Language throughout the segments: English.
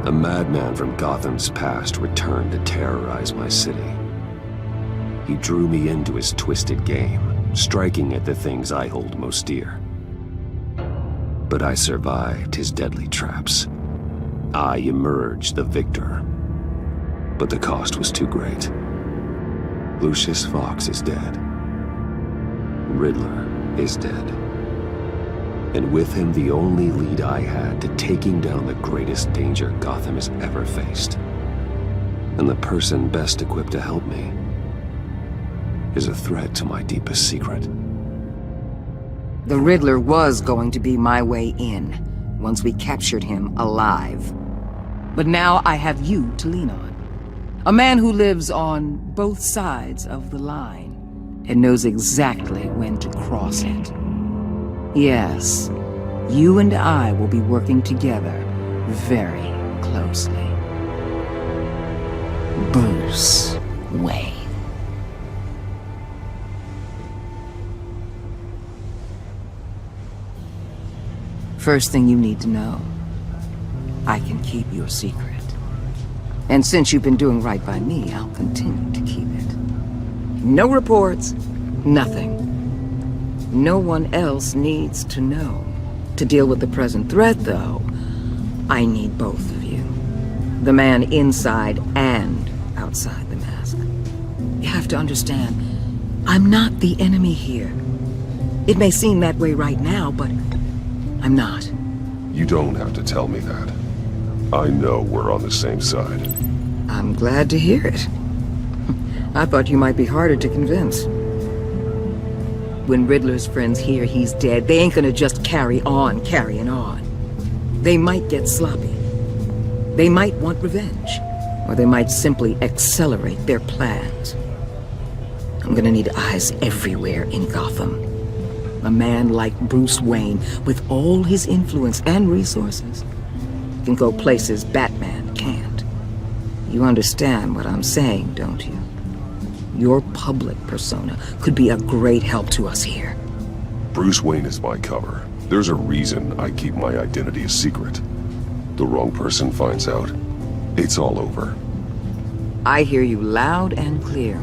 A madman from Gotham's past returned to terrorize my city. He drew me into his twisted game, striking at the things I hold most dear. But I survived his deadly traps. I emerged the victor. But the cost was too great. Lucius Fox is dead. Riddler is dead. And with him, the only lead I had to taking down the greatest danger Gotham has ever faced. And the person best equipped to help me is a threat to my deepest secret. The Riddler was going to be my way in, once we captured him alive. But now I have you to lean on. A man who lives on both sides of the line and knows exactly when to cross it. Yes, you and I will be working together very closely. Bruce Wayne. First thing you need to know, I can keep your secret. And since you've been doing right by me, I'll continue to keep it. No reports, nothing. No one else needs to know. To deal with the present threat, though, I need both of you. The man inside and outside the mask. You have to understand, I'm not the enemy here. It may seem that way right now, but I'm not. You don't have to tell me that. I know we're on the same side. I'm glad to hear it. I thought you might be harder to convince. When Riddler's friends hear he's dead, they ain't gonna just carry on carrying on. They might get sloppy. They might want revenge. Or they might simply accelerate their plans. I'm gonna need eyes everywhere in Gotham. A man like Bruce Wayne, with all his influence and resources, can go places Batman can't. You understand what I'm saying, don't you? Your public persona could be a great help to us here. Bruce Wayne is my cover. There's a reason I keep my identity a secret. The wrong person finds out, it's all over. I hear you loud and clear.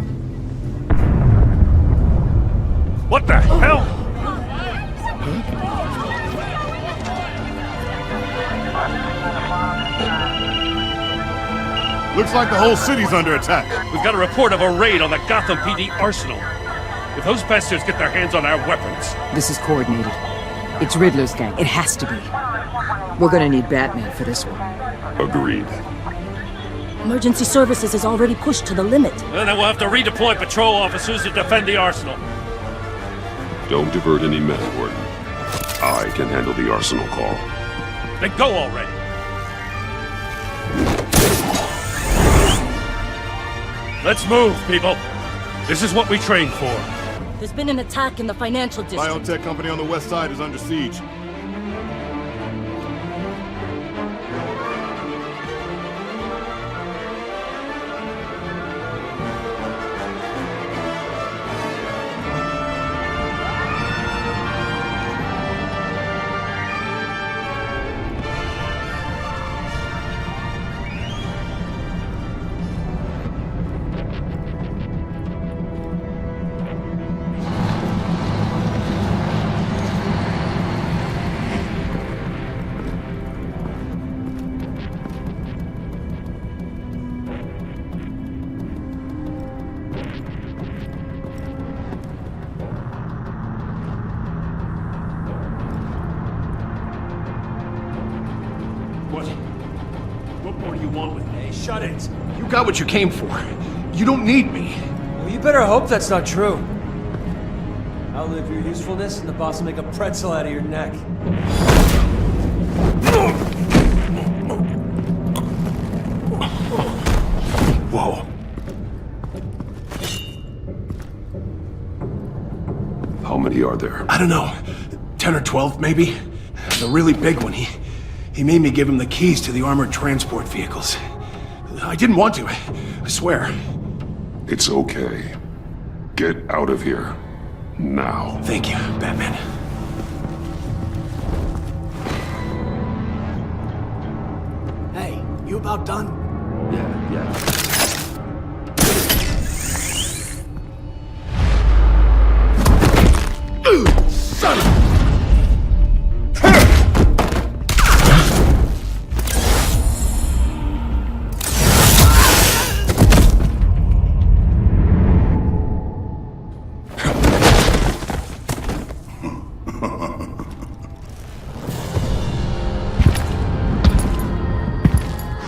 What the hell? Looks like the whole city's under attack. We've got a report of a raid on the Gotham PD arsenal. If those bastards get their hands on our weapons... This is coordinated. It's Riddler's gang. It has to be. We're gonna need Batman for this one. Agreed. Emergency services is already pushed to the limit. And then we'll have to redeploy patrol officers to defend the arsenal. Don't divert any men, Warden. I can handle the arsenal call. Then go already. Let's move, people. This is what we trained for. There's been an attack in the financial district. Biotech company on the west side is under siege. What more do you want with me? Hey, shut it. You got what you came for. You don't need me. Well, you better hope that's not true. Outlive your usefulness and the boss will make a pretzel out of your neck. Whoa. How many are there? I don't know. 10 or 12, maybe? The really big one, he made me give him the keys to the armored transport vehicles. I didn't want to, I swear. It's okay. Get out of here. Now. Thank you, Batman. Hey, you about done? Yeah. Son of...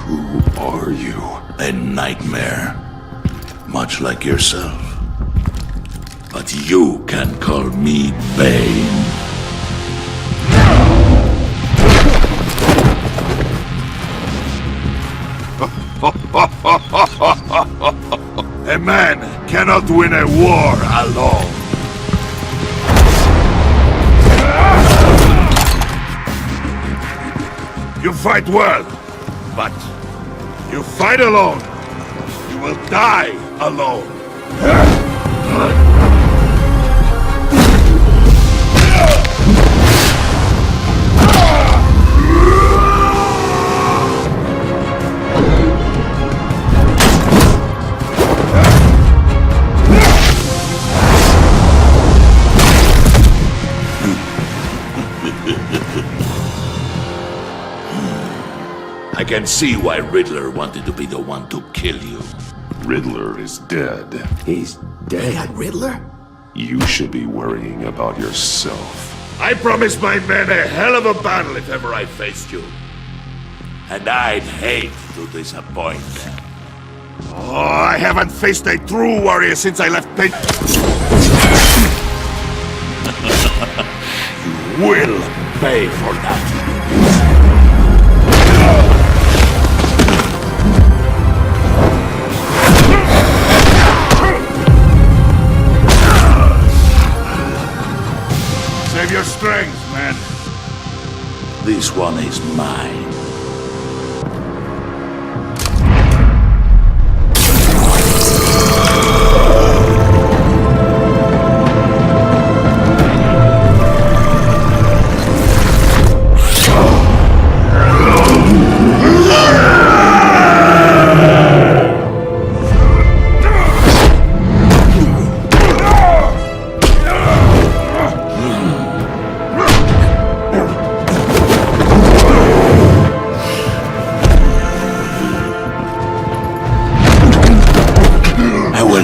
Who are you? A nightmare, much like yourself. But you can call me Bane. A man cannot win a war alone. You fight well, but you fight alone. You will die alone. I can see why Riddler wanted to be the one to kill you. Riddler is dead. He's dead. Riddler? You should be worrying about yourself. I promised my men a hell of a battle if ever I faced you. And I'd hate to disappoint them. Oh, I haven't faced a true warrior since I left Pain. You will pay for that. Save your strength, man. This one is mine.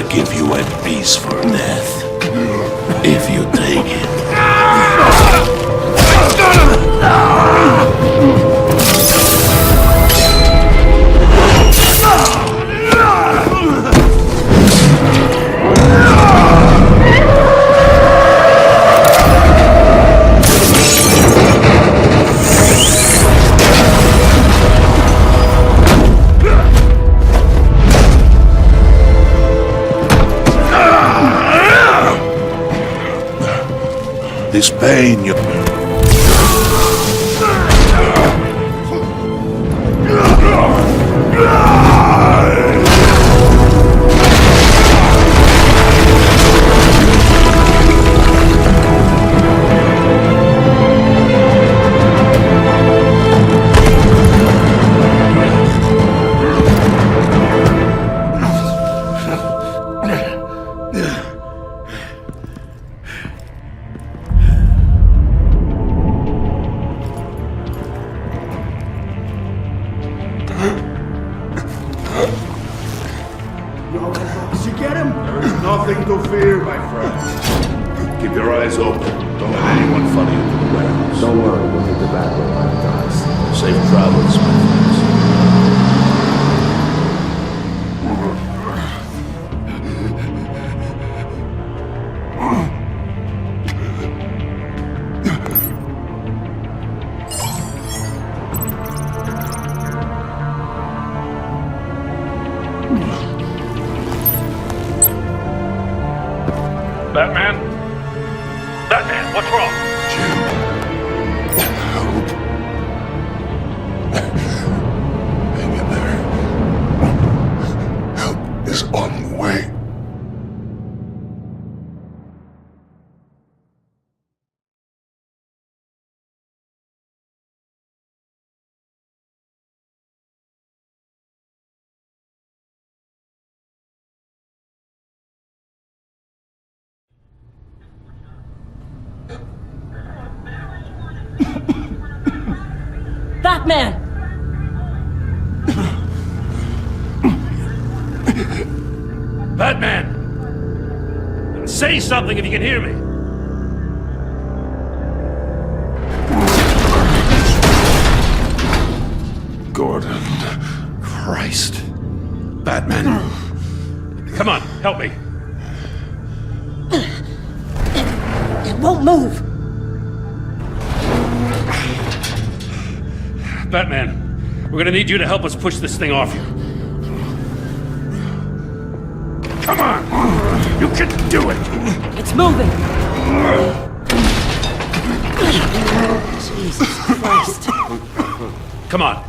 Give you a piece for death, if you take it. This pain you... Did you get him? There is nothing to fear, my friend. Keep your eyes open. Don't let anyone follow you to the warehouse. Don't worry, we'll get the back way by the guys. Safe travels, my friends. Batman? Batman, what's wrong? Hang in there. Help is on the way. Batman! Batman! Say something if you can hear me! Gordon. Christ. Batman. Come on, help me. It won't move! Batman, we're gonna need you to help us push this thing off you. Come on! You can do it! It's moving! Jesus Christ. Come on.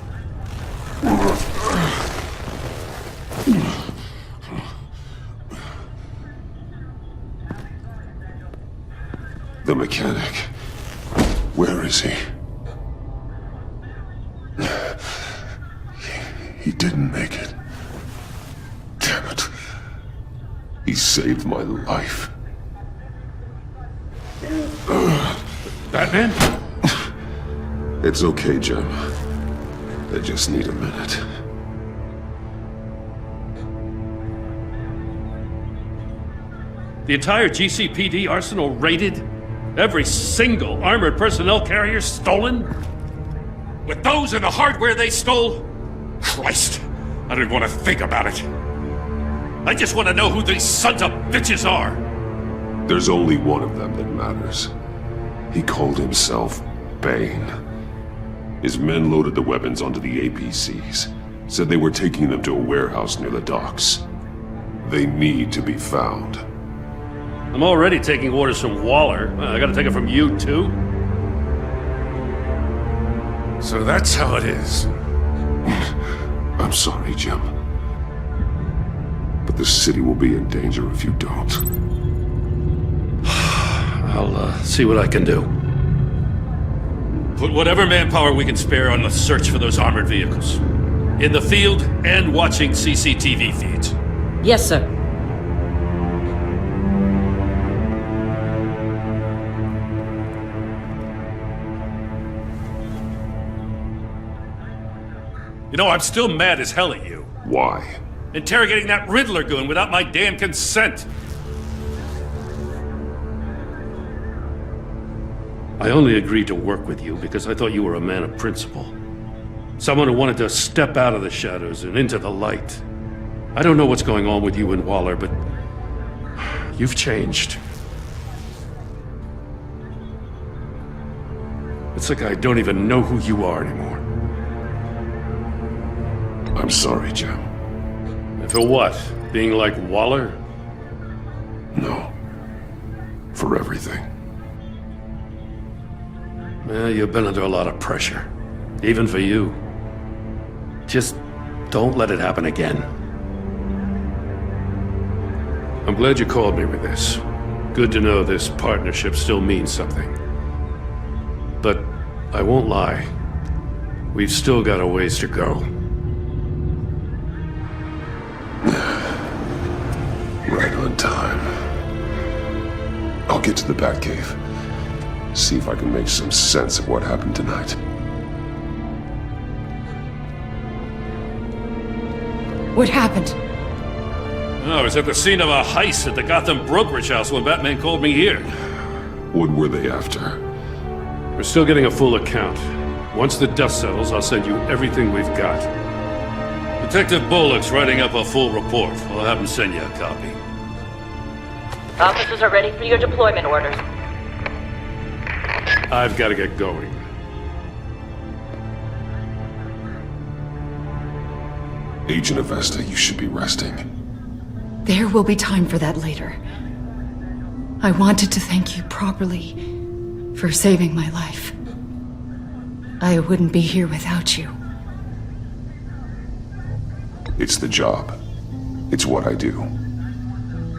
The mechanic. Where is he? He didn't make it. Damn it. He saved my life. Batman? It's okay, Jim. I just need a minute. The entire GCPD arsenal raided? Every single armored personnel carrier stolen? With those and the hardware they stole? Christ, I don't want to think about it. I just want to know who these sons of bitches are. There's only one of them that matters. He called himself Bane. His men loaded the weapons onto the APCs, said they were taking them to a warehouse near the docks. They need to be found. I'm already taking orders from Waller. I gotta take it from you, too? So that's how it is. I'm sorry, Jim. But the city will be in danger if you don't. I'll see what I can do. Put whatever manpower we can spare on the search for those armored vehicles. In the field and watching CCTV feeds. Yes, sir. You know, I'm still mad as hell at you. Why? Interrogating that Riddler goon without my damn consent. I only agreed to work with you because I thought you were a man of principle. Someone who wanted to step out of the shadows and into the light. I don't know what's going on with you and Waller, but you've changed. It's like I don't even know who you are anymore. I'm sorry, Jim. And for what? Being like Waller? No. For everything. Well, you've been under a lot of pressure. Even for you. Just don't let it happen again. I'm glad you called me with this. Good to know this partnership still means something. But I won't lie. We've still got a ways to go. Right on time. I'll get to the Batcave. See if I can make some sense of what happened tonight. What happened? Oh, I was at the scene of a heist at the Gotham brokerage house when Batman called me here. What were they after? We're still getting a full account. Once the dust settles, I'll send you everything we've got. Detective Bullock's writing up a full report. I'll have him send you a copy. Officers are ready for your deployment orders. I've got to get going. Agent Avesta, you should be resting. There will be time for that later. I wanted to thank you properly for saving my life. I wouldn't be here without you. It's the job. It's what I do.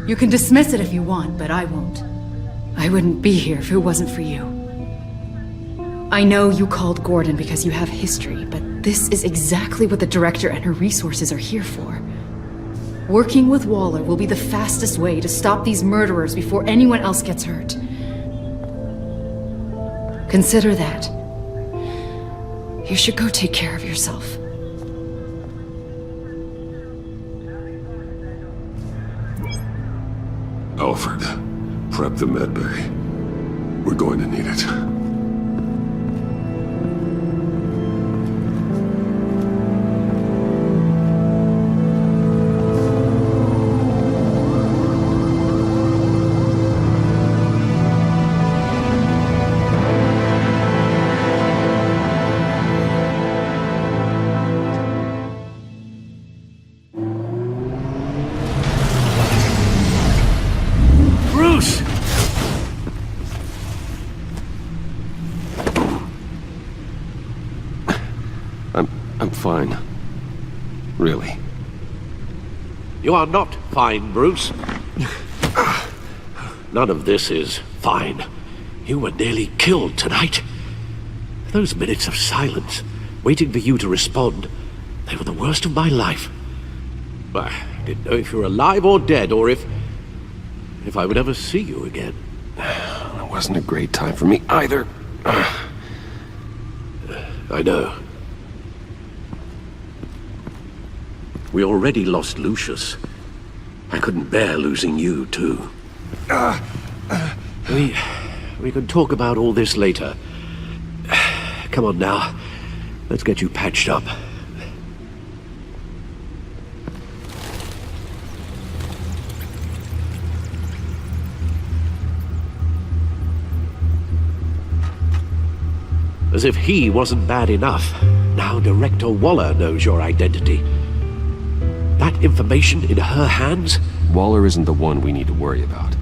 You can dismiss it if you want, but I won't. I wouldn't be here if it wasn't for you. I know you called Gordon because you have history, but this is exactly what the director and her resources are here for. Working with Waller will be the fastest way to stop these murderers before anyone else gets hurt. Consider that. You should go take care of yourself. Alfred, prep the med bay. We're going to need it. I'm fine. Really. You are not fine, Bruce. None of this is fine. You were nearly killed tonight. Those minutes of silence, waiting for you to respond, they were the worst of my life. I didn't know if you were alive or dead, or if I would ever see you again. It wasn't a great time for me either. I know. We already lost Lucius. I couldn't bear losing you, too. We can talk about all this later. Come on now. Let's get you patched up. As if he wasn't bad enough, now Director Waller knows your identity. That information in her hands? Waller isn't the one we need to worry about.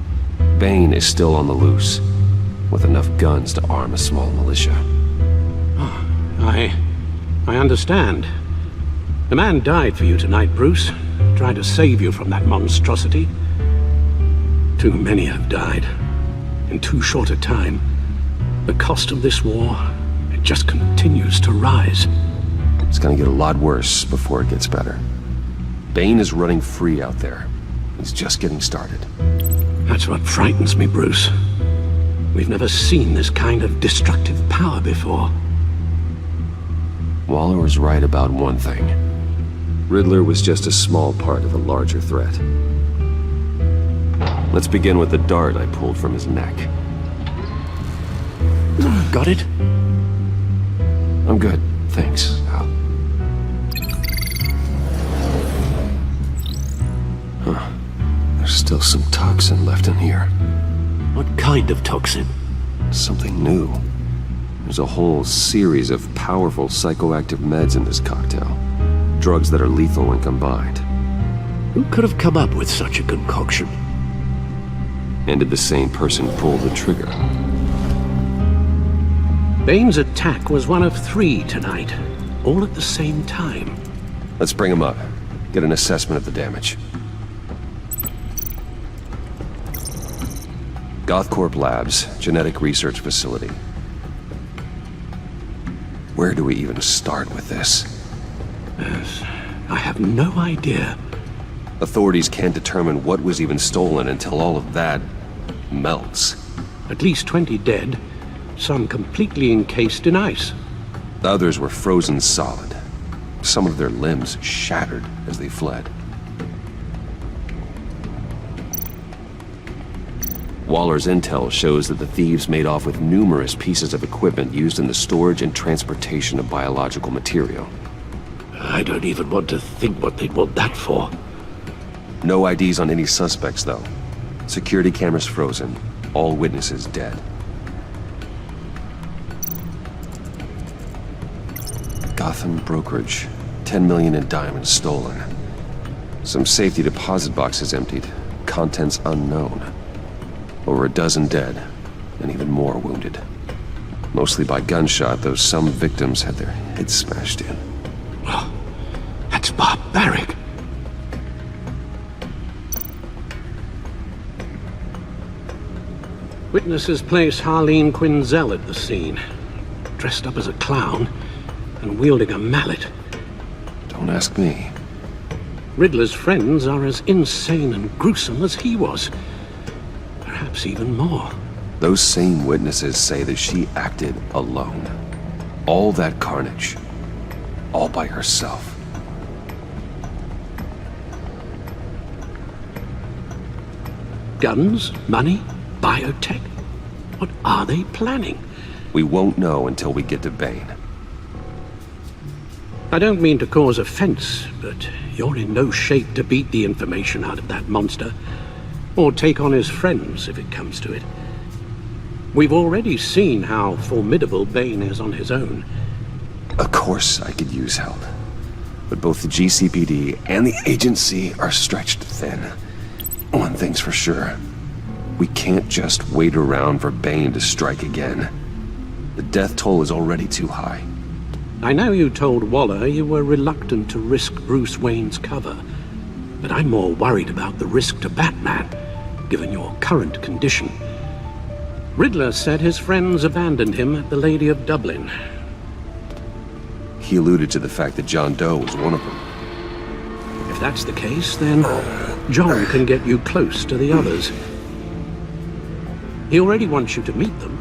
Bane is still on the loose, with enough guns to arm a small militia. Oh, I understand. The man died for you tonight, Bruce. Trying to save you from that monstrosity. Too many have died. In too short a time. The cost of this war, it just continues to rise. It's gonna get a lot worse before it gets better. Bane is running free out there. He's just getting started. That's what frightens me, Bruce. We've never seen this kind of destructive power before. Waller was right about one thing. Riddler was just a small part of a larger threat. Let's begin with the dart I pulled from his neck. Got it? I'm good, thanks, Al. Huh. There's still some toxin left in here. What kind of toxin? Something new. There's a whole series of powerful psychoactive meds in this cocktail. Drugs that are lethal when combined. Who could have come up with such a concoction? And did the same person pull the trigger? Bane's attack was one of 3 tonight, all at the same time. Let's bring him up. Get an assessment of the damage. Gothcorp Labs, genetic research facility. Where do we even start with this? Yes, I have no idea. Authorities can't determine what was even stolen until all of that melts. At least 20 dead, some completely encased in ice. The others were frozen solid. Some of their limbs shattered as they fled. Waller's intel shows that the thieves made off with numerous pieces of equipment used in the storage and transportation of biological material. I don't even want to think what they'd want that for. No IDs on any suspects, though. Security cameras frozen. All witnesses dead. Gotham brokerage. 10 million in diamonds stolen. Some safety deposit boxes emptied. Contents unknown. Over a dozen dead, and even more wounded. Mostly by gunshot, though some victims had their heads smashed in. Oh, that's barbaric. Witnesses place Harleen Quinzel at the scene, dressed up as a clown and wielding a mallet. Don't ask me. Riddler's friends are as insane and gruesome as he was. Perhaps even more. Those same witnesses say that she acted alone. All that carnage. All by herself. Guns, money, biotech. What are they planning? We won't know until we get to Bane. I don't mean to cause offense, but you're in no shape to beat the information out of that monster, or take on his friends if it comes to it. We've already seen how formidable Bane is on his own. Of course I could use help. But both the GCPD and the agency are stretched thin. One thing's for sure. We can't just wait around for Bane to strike again. The death toll is already too high. I know you told Waller you were reluctant to risk Bruce Wayne's cover, but I'm more worried about the risk to Batman, given your current condition. Riddler said his friends abandoned him at the Lady of Dublin. He alluded to the fact that John Doe was one of them. If that's the case, then John can get you close to the others. He already wants you to meet them.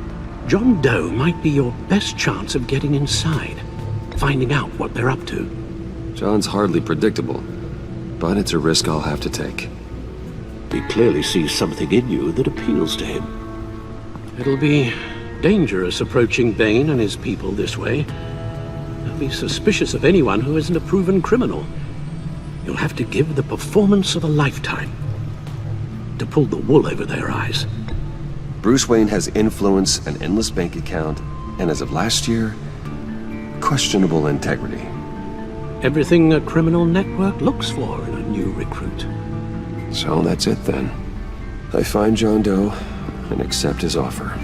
John Doe might be your best chance of getting inside, finding out what they're up to. John's hardly predictable, but it's a risk I'll have to take. He clearly sees something in you that appeals to him. It'll be dangerous approaching Bane and his people this way. They'll be suspicious of anyone who isn't a proven criminal. You'll have to give the performance of a lifetime to pull the wool over their eyes. Bruce Wayne has influence, an endless bank account, and as of last year, questionable integrity. Everything a criminal network looks for in a new recruit. So that's it then. I find John Doe and accept his offer.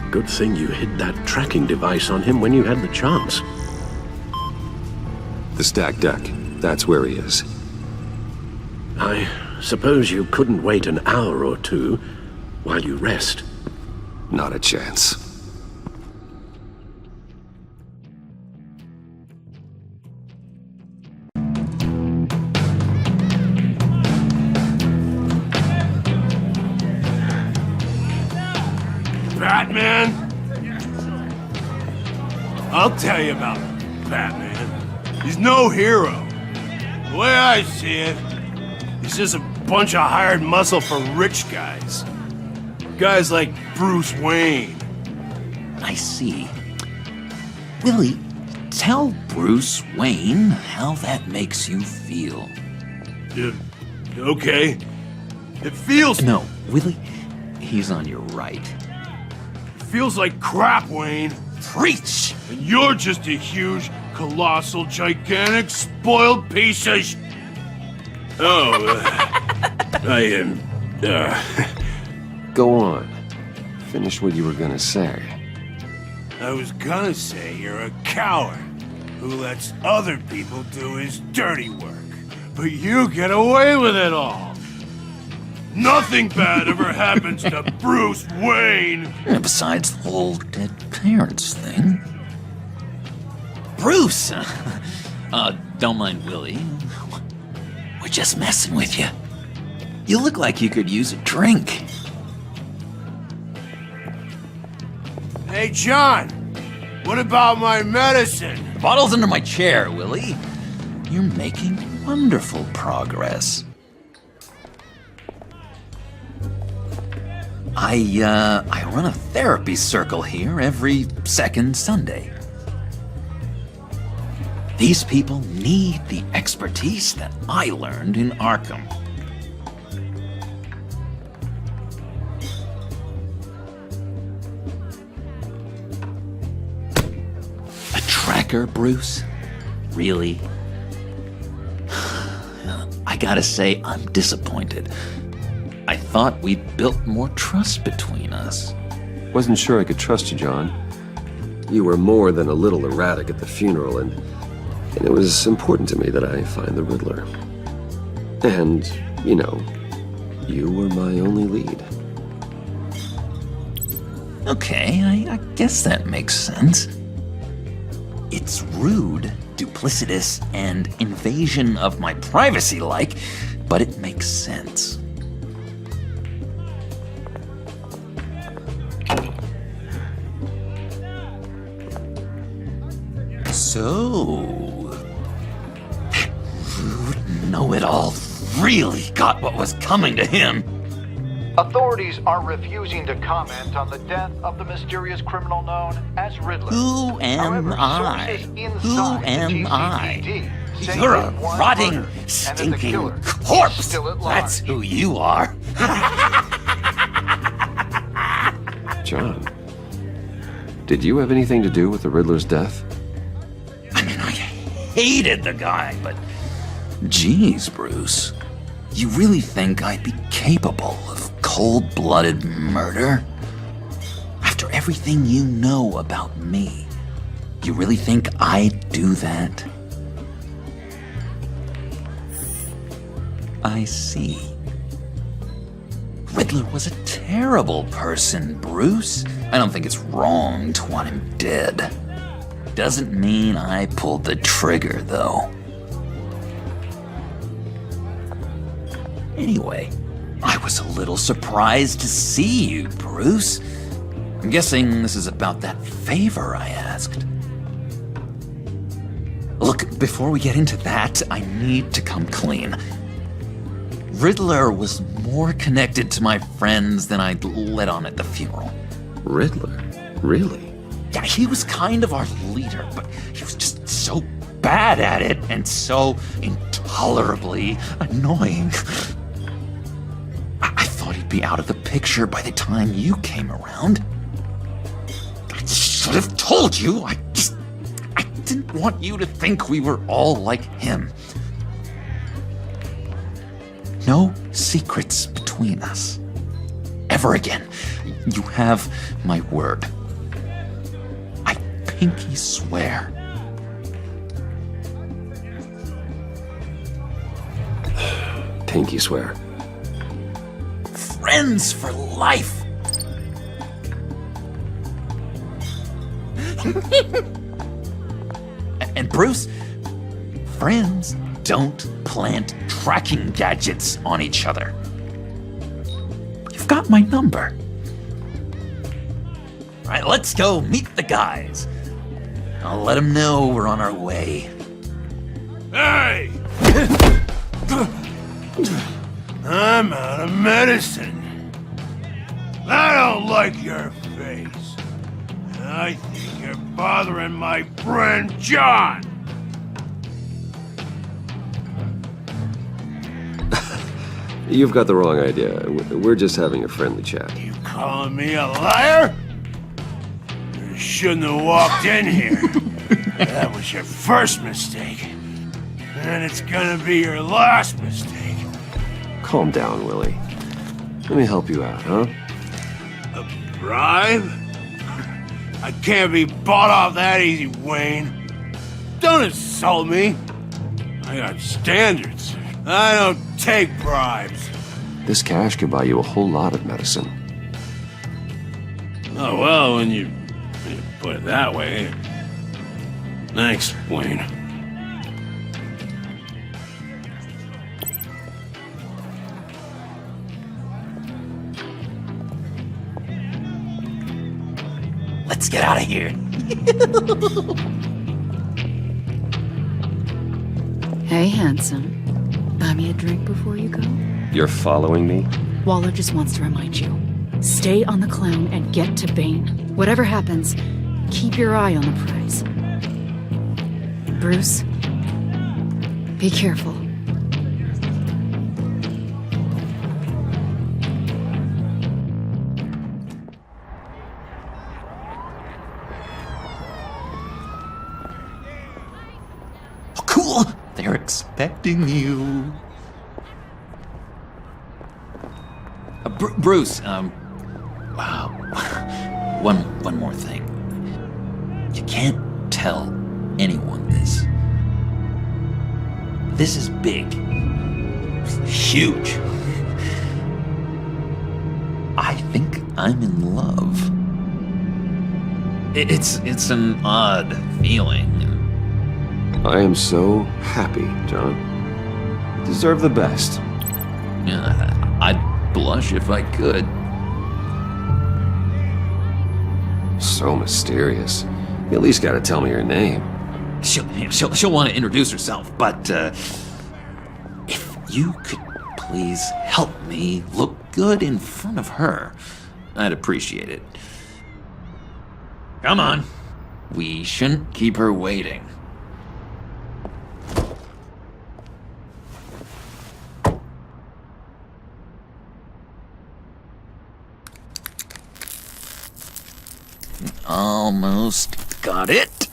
Good thing you hid that tracking device on him when you had the chance. The stacked deck, that's where he is. I suppose you couldn't wait an hour or two while you rest? Not a chance. Batman? I'll tell you about Batman. He's no hero. The way I see it, he's just a bunch of hired muscle for rich guys. Guys like Bruce Wayne. I see. Willie, tell Bruce Wayne how that makes you feel. Okay. It feels... No, Willie, he's on your right. Feels like crap, Wayne. Preach! And you're just a huge, colossal, gigantic, spoiled piece of I am... Go on. Finish what you were gonna say. I was gonna say you're a coward who lets other people do his dirty work. But you get away with it all. Nothing bad ever happens to Bruce Wayne. And besides the whole dead parents thing. Bruce! Don't mind Willie. We're just messing with you. You look like you could use a drink. Hey, John. What about my medicine? The bottle's under my chair, Willie. You're making wonderful progress. I run a therapy circle here every second Sunday. These people need the expertise that I learned in Arkham. A tracker, Bruce? Really? I gotta say, I'm disappointed. I thought we'd built more trust between us. Wasn't sure I could trust you, John. You were more than a little erratic at the funeral, and it was important to me that I find the Riddler. And, you know, you were my only lead. Okay, I guess that makes sense. It's rude, duplicitous, and invasion of my privacy-like, but it makes sense. So... that rude know-it-all really got what was coming to him. Authorities are refusing to comment on the death of the mysterious criminal known as Riddler. Who am I? Who am I? You're a rotting, stinking corpse! That's who you are. John, did you have anything to do with the Riddler's death? I mean, I hated the guy, but... Geez, Bruce. You really think I'd be capable of cold-blooded murder? After everything you know about me, you really think I'd do that? I see. Riddler was a terrible person, Bruce. I don't think it's wrong to want him dead. Doesn't mean I pulled the trigger, though. Anyway, I was a little surprised to see you, Bruce. I'm guessing this is about that favor I asked. Look, before we get into that, I need to come clean. Riddler was more connected to my friends than I'd let on at the funeral. Riddler? Really? Yeah, he was kind of our leader, but he was just so bad at it and so intolerably annoying. I thought he'd be out of the picture by the time you came around. I should have told you. I didn't want you to think we were all like him. No secrets between us. Ever again. You have my word. I pinky swear. Pinky swear. Friends for life. And Bruce, friends don't plant tracking gadgets on each other. You've got my number. All right, let's go meet the guys. I'll let them know we're on our way. Hey! I'm out of medicine. I don't like your face. I think you're bothering my friend John. You've got the wrong idea. We're just having a friendly chat. You calling me a liar? You shouldn't have walked in here. That was your first mistake. And it's gonna be your last mistake. Calm down, Willie. Let me help you out, huh? A bribe? I can't be bought off that easy, Wayne. Don't insult me. I got standards. I don't take bribes. This cash could buy you a whole lot of medicine. Oh, well, when you put it that way. Thanks, Wayne. Let's get out of here. Hey, handsome. Buy me a drink before you go? You're following me? Waller just wants to remind you. Stay on the clown and get to Bane. Whatever happens, keep your eye on the prize. Bruce, be careful. Oh, cool! They're expecting you. Bruce, wow. One more thing. You can't tell anyone this. This is big. Huge. I think I'm in love. It's an odd feeling. I am so happy, John. You deserve the best. Yeah, I'd blush if I could. So mysterious. You at least gotta tell me your name. She'll want to introduce herself, but if you could please help me look good in front of her, I'd appreciate it. Come on. We shouldn't keep her waiting. Almost got it.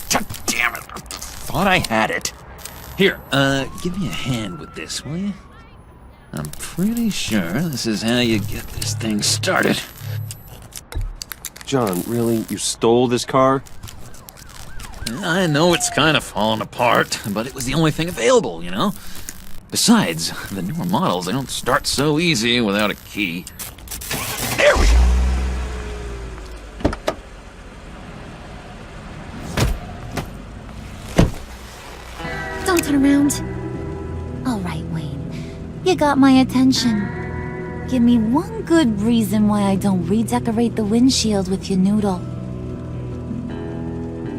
God damn it. I thought I had it. Here, give me a hand with this, will you? I'm pretty sure this is how you get this thing started. John, really? You stole this car? I know it's kind of falling apart, but it was the only thing available, you know? Besides, the newer models, they don't start so easy without a key. There we go! Don't turn around. All right, Wayne. You got my attention. Give me one good reason why I don't redecorate the windshield with your noodle.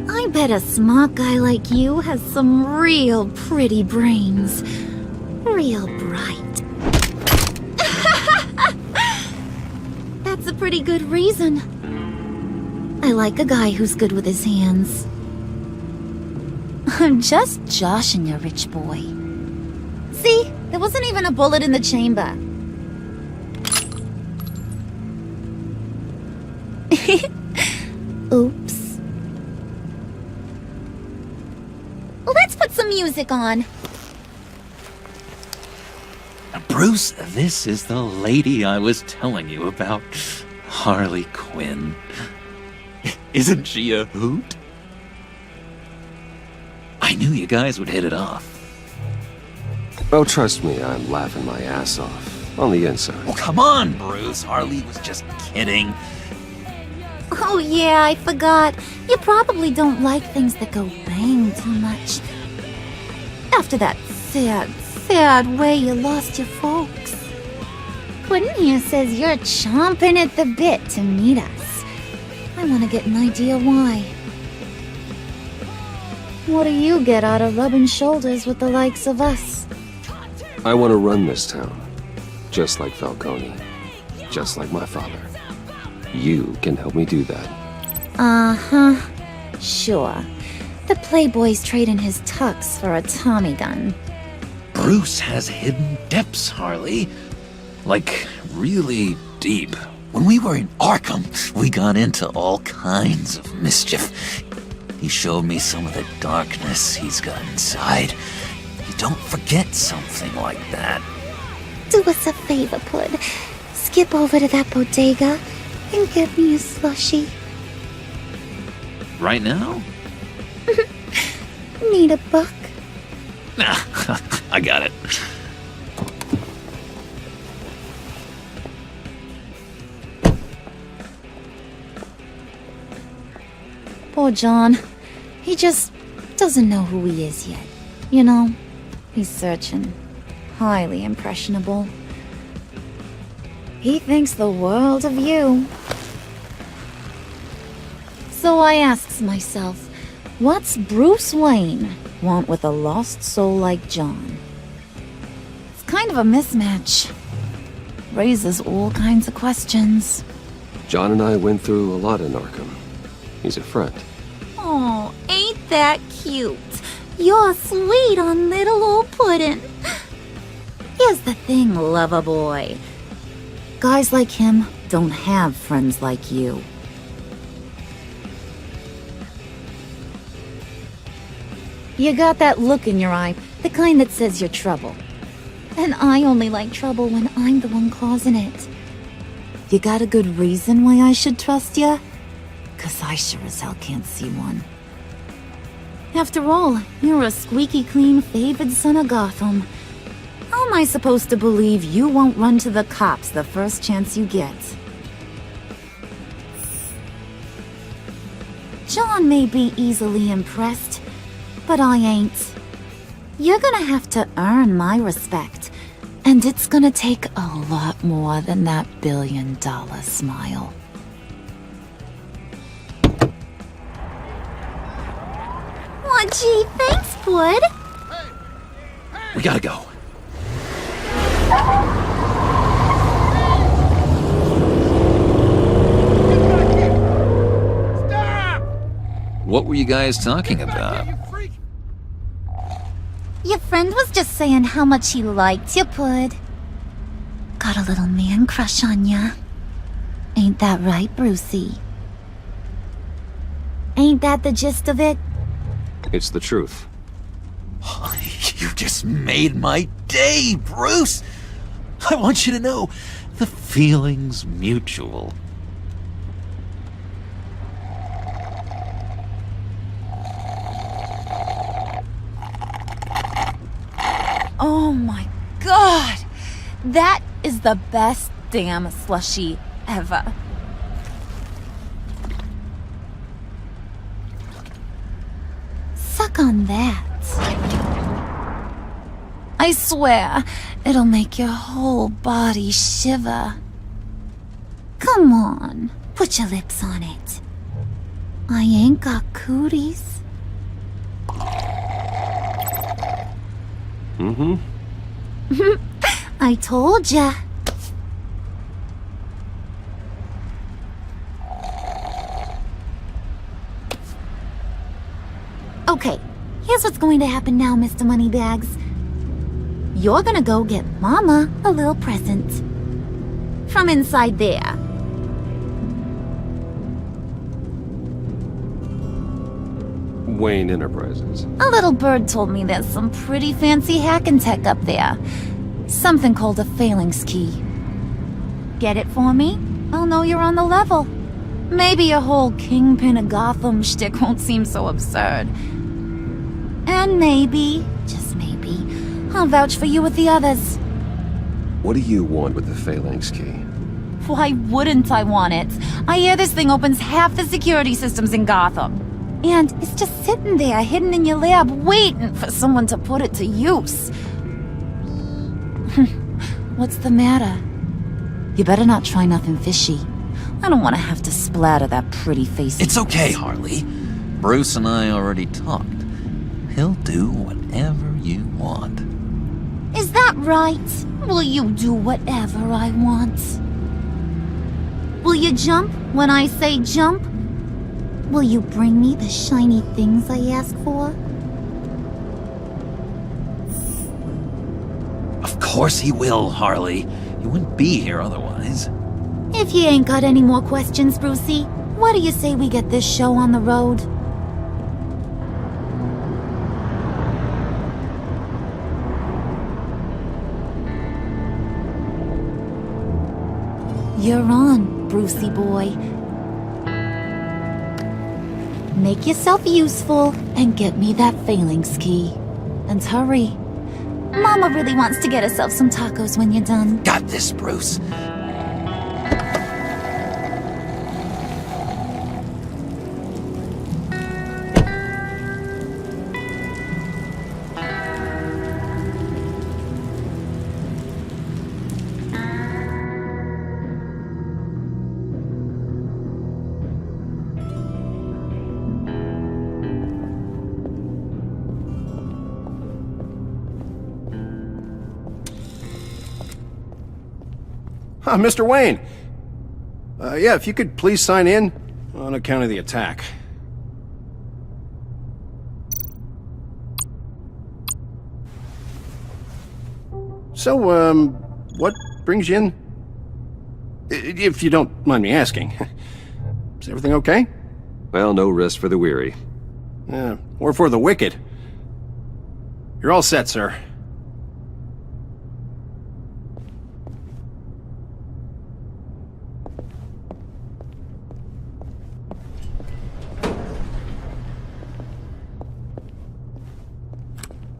I bet a smart guy like you has some real pretty brains. Real bright. That's a pretty good reason. I like a guy who's good with his hands. I'm just joshing you, rich boy. See? There wasn't even a bullet in the chamber. Oops. Let's put some music on. Bruce, this is the lady I was telling you about. Harley Quinn. Isn't she a hoot? I knew you guys would hit it off. Oh, trust me, I'm laughing my ass off. On the inside. Oh, come on, Bruce. Harley was just kidding. Oh yeah, I forgot. You probably don't like things that go bang too much. After that sad way you lost your folks. Quinn here says you're chomping at the bit to meet us. I want to get an idea why. What do you get out of rubbing shoulders with the likes of us? I want to run this town. Just like Falcone. Just like my father. You can help me do that. Uh-huh. Sure. The Playboy's trading his tux for a Tommy gun. Bruce has hidden depths, Harley. Like, really deep. When we were in Arkham, we got into all kinds of mischief. He showed me some of the darkness he's got inside. You don't forget something like that. Do us a favor, Pud. Skip over to that bodega and get me a slushie. Right now? Need a buck? Nah, I got it. Poor John. He just doesn't know who he is yet. You know, he's searching. Highly impressionable. He thinks the world of you. So I asks myself, what's Bruce Wayne want with a lost soul like John? It's kind of a mismatch. Raises all kinds of questions. John and I went through a lot in Arkham. He's a friend. Oh, ain't that cute? You're sweet on little old puddin'. Here's the thing, lover boy. Guys like him don't have friends like you. You got that look in your eye, the kind that says you're trouble. And I only like trouble when I'm the one causing it. You got a good reason why I should trust you? 'Cause I sure as hell can't see one. After all, you're a squeaky clean favored son of Gotham. How am I supposed to believe you won't run to the cops the first chance you get? John may be easily impressed, but I ain't. You're gonna have to earn my respect, and it's gonna take a lot more than that $1 billion smile. Gee, thanks, Bud. We gotta go. What were you guys talking about? Your friend was just saying how much he liked you, Bud. Got a little man crush on ya. Ain't that right, Brucey? Ain't that the gist of it? It's the truth. You just made my day, Bruce! I want you to know, the feeling's mutual. Oh my god! That is the best damn slushie ever. Suck on that. I swear, it'll make your whole body shiver. Come on, put your lips on it. I ain't got cooties. Mm-hmm. I told ya. Okay, here's what's going to happen now, Mr. Moneybags. You're gonna go get Mama a little present. From inside there. Wayne Enterprises. A little bird told me there's some pretty fancy hacking tech up there. Something called a phalanx key. Get it for me? I'll know you're on the level. Maybe your whole Kingpin of Gotham shtick won't seem so absurd. And maybe, just maybe, I'll vouch for you with the others. What do you want with the phalanx key? Why wouldn't I want it? I hear this thing opens half the security systems in Gotham. And it's just sitting there, hidden in your lab, waiting for someone to put it to use. What's the matter? You better not try nothing fishy. I don't want to have to splatter that pretty face. It's okay, Harley. Bruce and I already talked. He'll do whatever you want. Is that right? Will you do whatever I want? Will you jump when I say jump? Will you bring me the shiny things I ask for? Of course he will, Harley. You wouldn't be here otherwise. If you ain't got any more questions, Brucey, what do you say we get this show on the road? You're on, Brucey boy. Make yourself useful and get me that phalanx key. And hurry. Mama really wants to get herself some tacos when you're done. Got this, Bruce. Mr. Wayne. Yeah, if you could please sign in on account of the attack. So, what brings you in? If you don't mind me asking. Is everything okay? Well, no rest for the weary. Or for the wicked. You're all set, sir.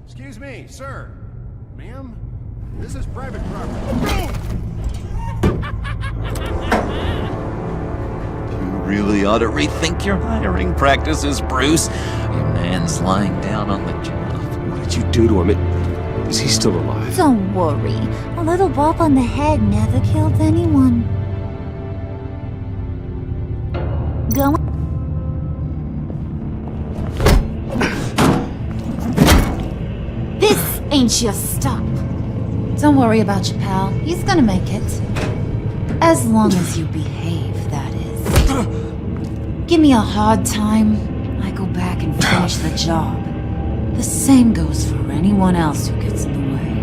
Excuse me, sir. Ma'am, this is private property. You really ought to rethink your hiring practices, Bruce. Your man's lying down on the job. What did you do to him? Is he still alive? Don't worry. A little bump on the head never killed anyone. Go. ain't you? Stop. Don't worry about your pal. He's gonna make it. As long as you behave, that is. Give me a hard time, I go back and finish the job. The same goes for anyone else who gets in the way.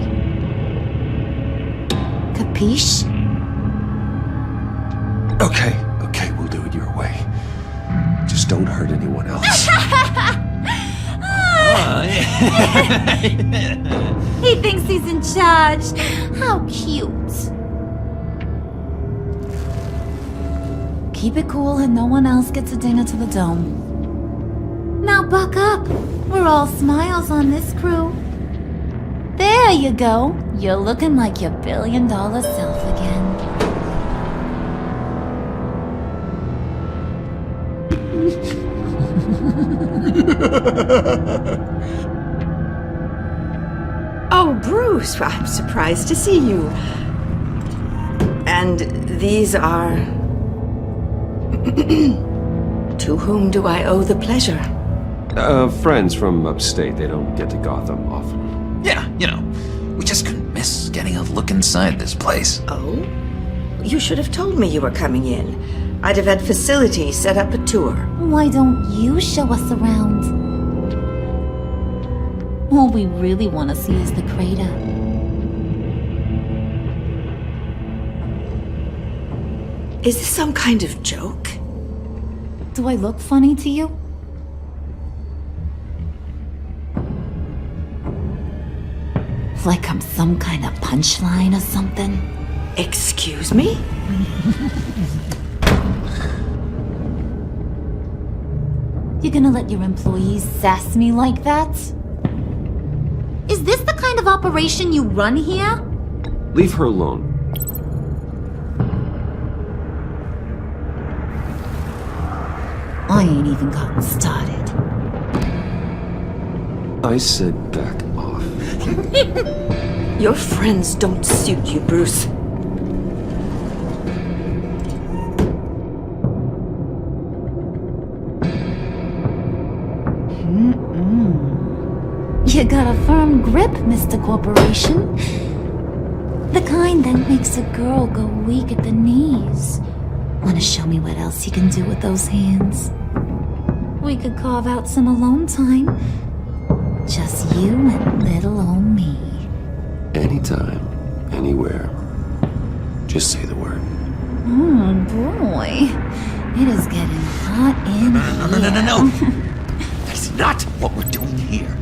Capiche? Okay, we'll do it your way. Just don't hurt anyone else. He thinks he's in charge. How cute. Keep it cool and no one else gets a dinger to the dome. Now buck up. We're all smiles on this crew. There you go. You're looking like your billion-dollar self again. Oh, Bruce, well, I'm surprised to see you. And these are... To whom do I owe the pleasure? Friends from upstate. They don't get to Gotham often. Yeah, you know, we just couldn't miss getting a look inside this place. Oh? You should have told me you were coming in. I'd have had facilities set up a tour. Why don't you show us around? All we really want to see is the crater. Is this some kind of joke? Do I look funny to you? Like I'm some kind of punchline or something? Excuse me? You're gonna let your employees sass me like that? Is this the kind of operation you run here? Leave her alone. I ain't even gotten started. I said back off. Your friends don't suit you, Bruce. You got a firm grip, Mr. Corporation. The kind that makes a girl go weak at the knees. Wanna show me what else you can do with those hands? We could carve out some alone time. Just you and little old me. Anytime, anywhere. Just say the word. Oh boy. It is getting hot in here. No. That's not what we're doing here.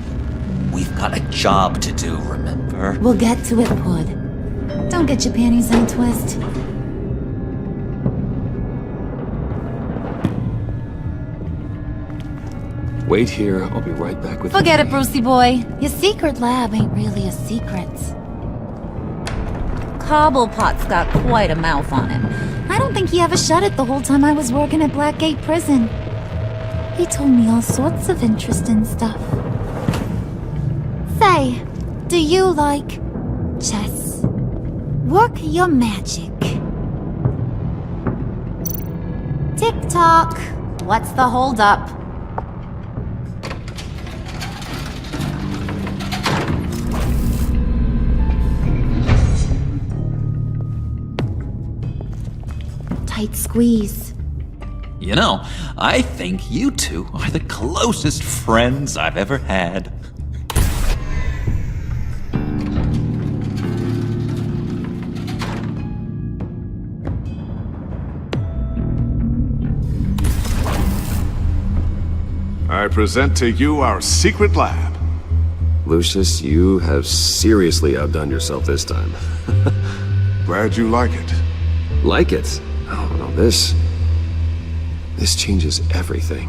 We've got a job to do, remember? We'll get to it, Pud. Don't get your panties in a twist. Wait here, I'll be right back with you. Forget it, Brucey boy. Your secret lab ain't really a secret. Cobblepot's got quite a mouth on him. I don't think he ever shut it the whole time I was working at Blackgate Prison. He told me all sorts of interesting stuff. Say, do you like chess? Work your magic. Tick-tock. What's the holdup? Tight squeeze. You know, I think you two are the closest friends I've ever had. I present to you our secret lab. Lucius, you have seriously outdone yourself this time. Glad you like it. Like it? Oh, no, this changes everything.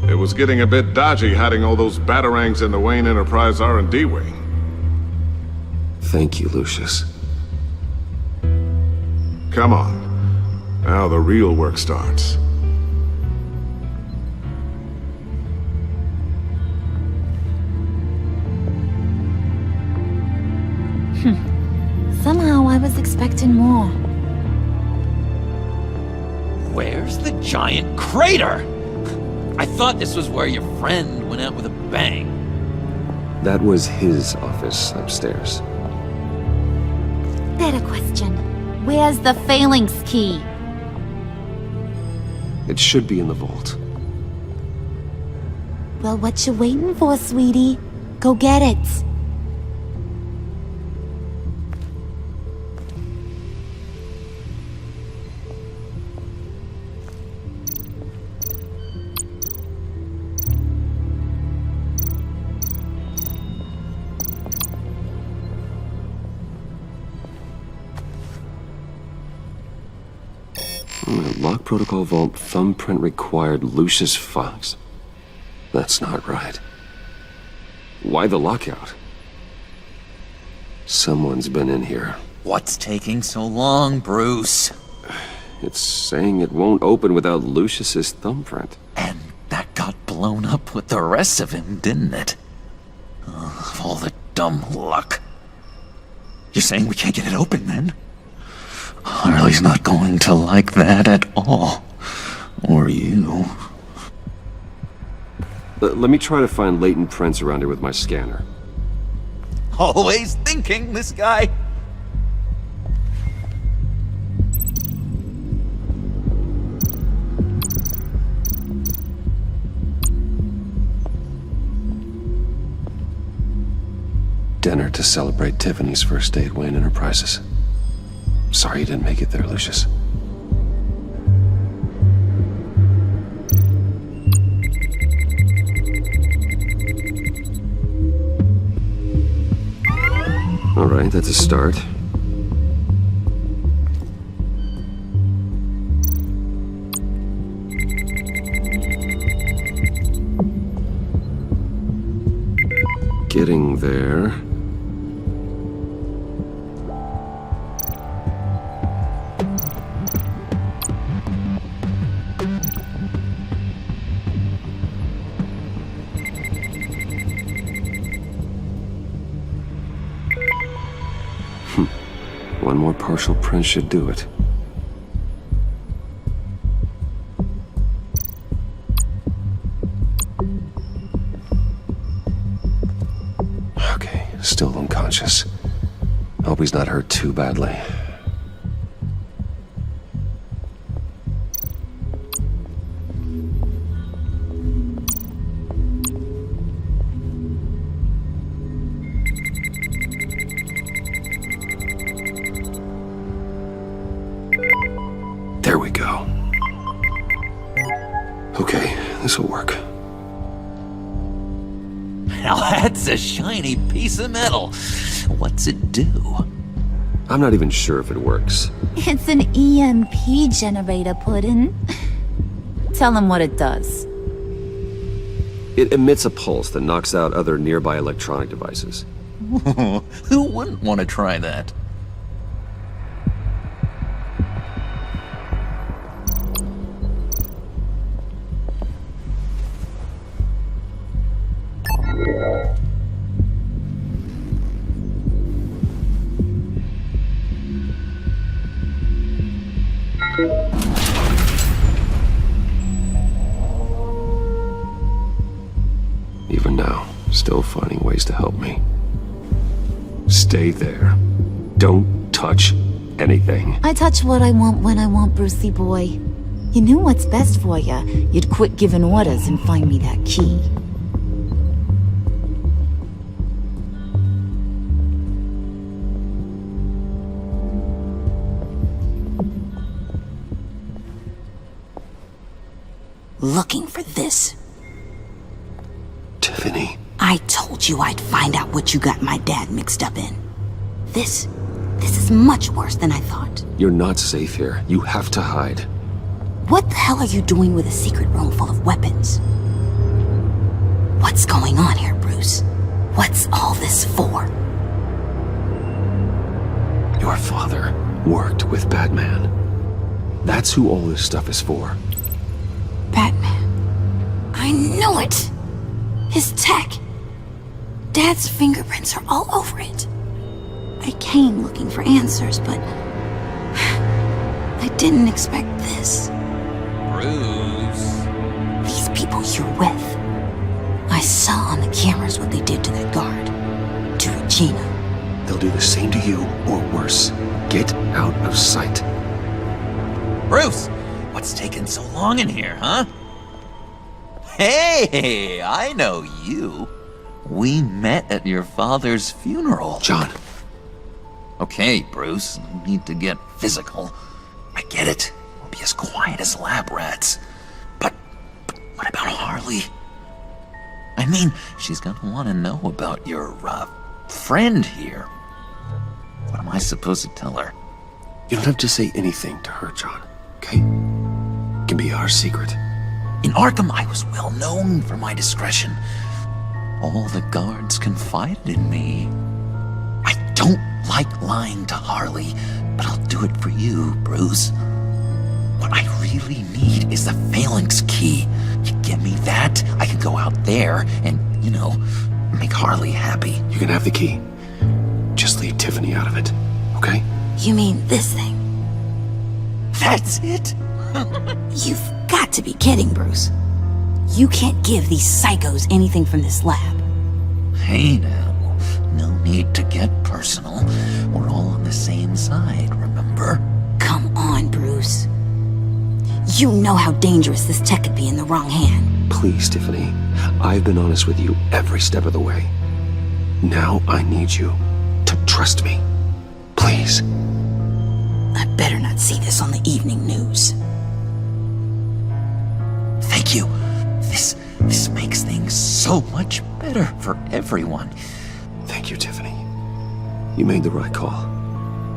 It was getting a bit dodgy hiding all those batarangs in the Wayne Enterprise R&D wing. Thank you, Lucius. Come on. Now the real work starts. Somehow I was expecting more. Where's the giant crater? I thought this was where your friend went out with a bang. That was his office upstairs. Better question. Where's the phalanx key? It should be in the vault. Well, what you waiting for, sweetie? Go get it. Lock protocol vault thumbprint required Lucius Fox. That's not right. Why the lockout? Someone's been in here. What's taking so long, Bruce? It's saying it won't open without Lucius's thumbprint. And that got blown up with the rest of him, didn't it? Oh, all the dumb luck. You're saying we can't get it open, then? Harley's not going to like that at all. Or you. Let me try to find latent prints around here with my scanner. Always thinking, this guy. Dinner to celebrate Tiffany's first day at Wayne Enterprises. Sorry you didn't make it there, Lucius. All right, that's a start. Getting there. One more partial print should do it. Okay, still unconscious. Hope he's not hurt too badly. There we go. Okay, this'll work. Now that's a shiny piece of metal. What's it do? I'm not even sure if it works. It's an EMP generator, Puddin'. Tell him what it does. It emits a pulse that knocks out other nearby electronic devices. Who wouldn't want to try that? Even now, still finding ways to help me. Stay there. Don't touch anything. I touch what I want when I want, Brucey boy. You knew what's best for you. You'd quit giving orders and find me that key. Looking for this. Tiffany. I told you I'd find out what you got my dad mixed up in. This is much worse than I thought. You're not safe here. You have to hide. What the hell are you doing with a secret room full of weapons? What's going on here, Bruce? What's all this for? Your father worked with Batman. That's who all this stuff is for. Batman. I knew it! His tech. Dad's fingerprints are all over it. I came looking for answers, but I didn't expect this. Bruce. These people you're with. I saw on the cameras what they did to that guard. To Regina. They'll do the same to you, or worse. Get out of sight. Bruce, what's taking so long in here, huh? Hey, I know you. We met at your father's funeral. John. Okay, Bruce, no need to get physical. I get it. We'll be as quiet as lab rats. But what about Harley? I mean, she's gonna want to know about your, friend here. What am I supposed to tell her? You don't have to say anything to her, John, okay? It can be our secret. In Arkham, I was well known for my discretion. All the guards confided in me. I don't like lying to Harley, but I'll do it for you, Bruce. What I really need is the phalanx key. You give me that, I can go out there and, make Harley happy. You can have the key. Just leave Tiffany out of it, okay? You mean this thing? That's it? You've got to be kidding, Bruce. You can't give these psychos anything from this lab. Hey now, no need to get personal. We're all on the same side, remember? Come on, Bruce. You know how dangerous this tech could be in the wrong hand. Please, Tiffany. I've been honest with you every step of the way. Now I need you to trust me. Please. I better not see this on the evening news. Thank you. This makes things so much better for everyone. Thank you, Tiffany. You made the right call.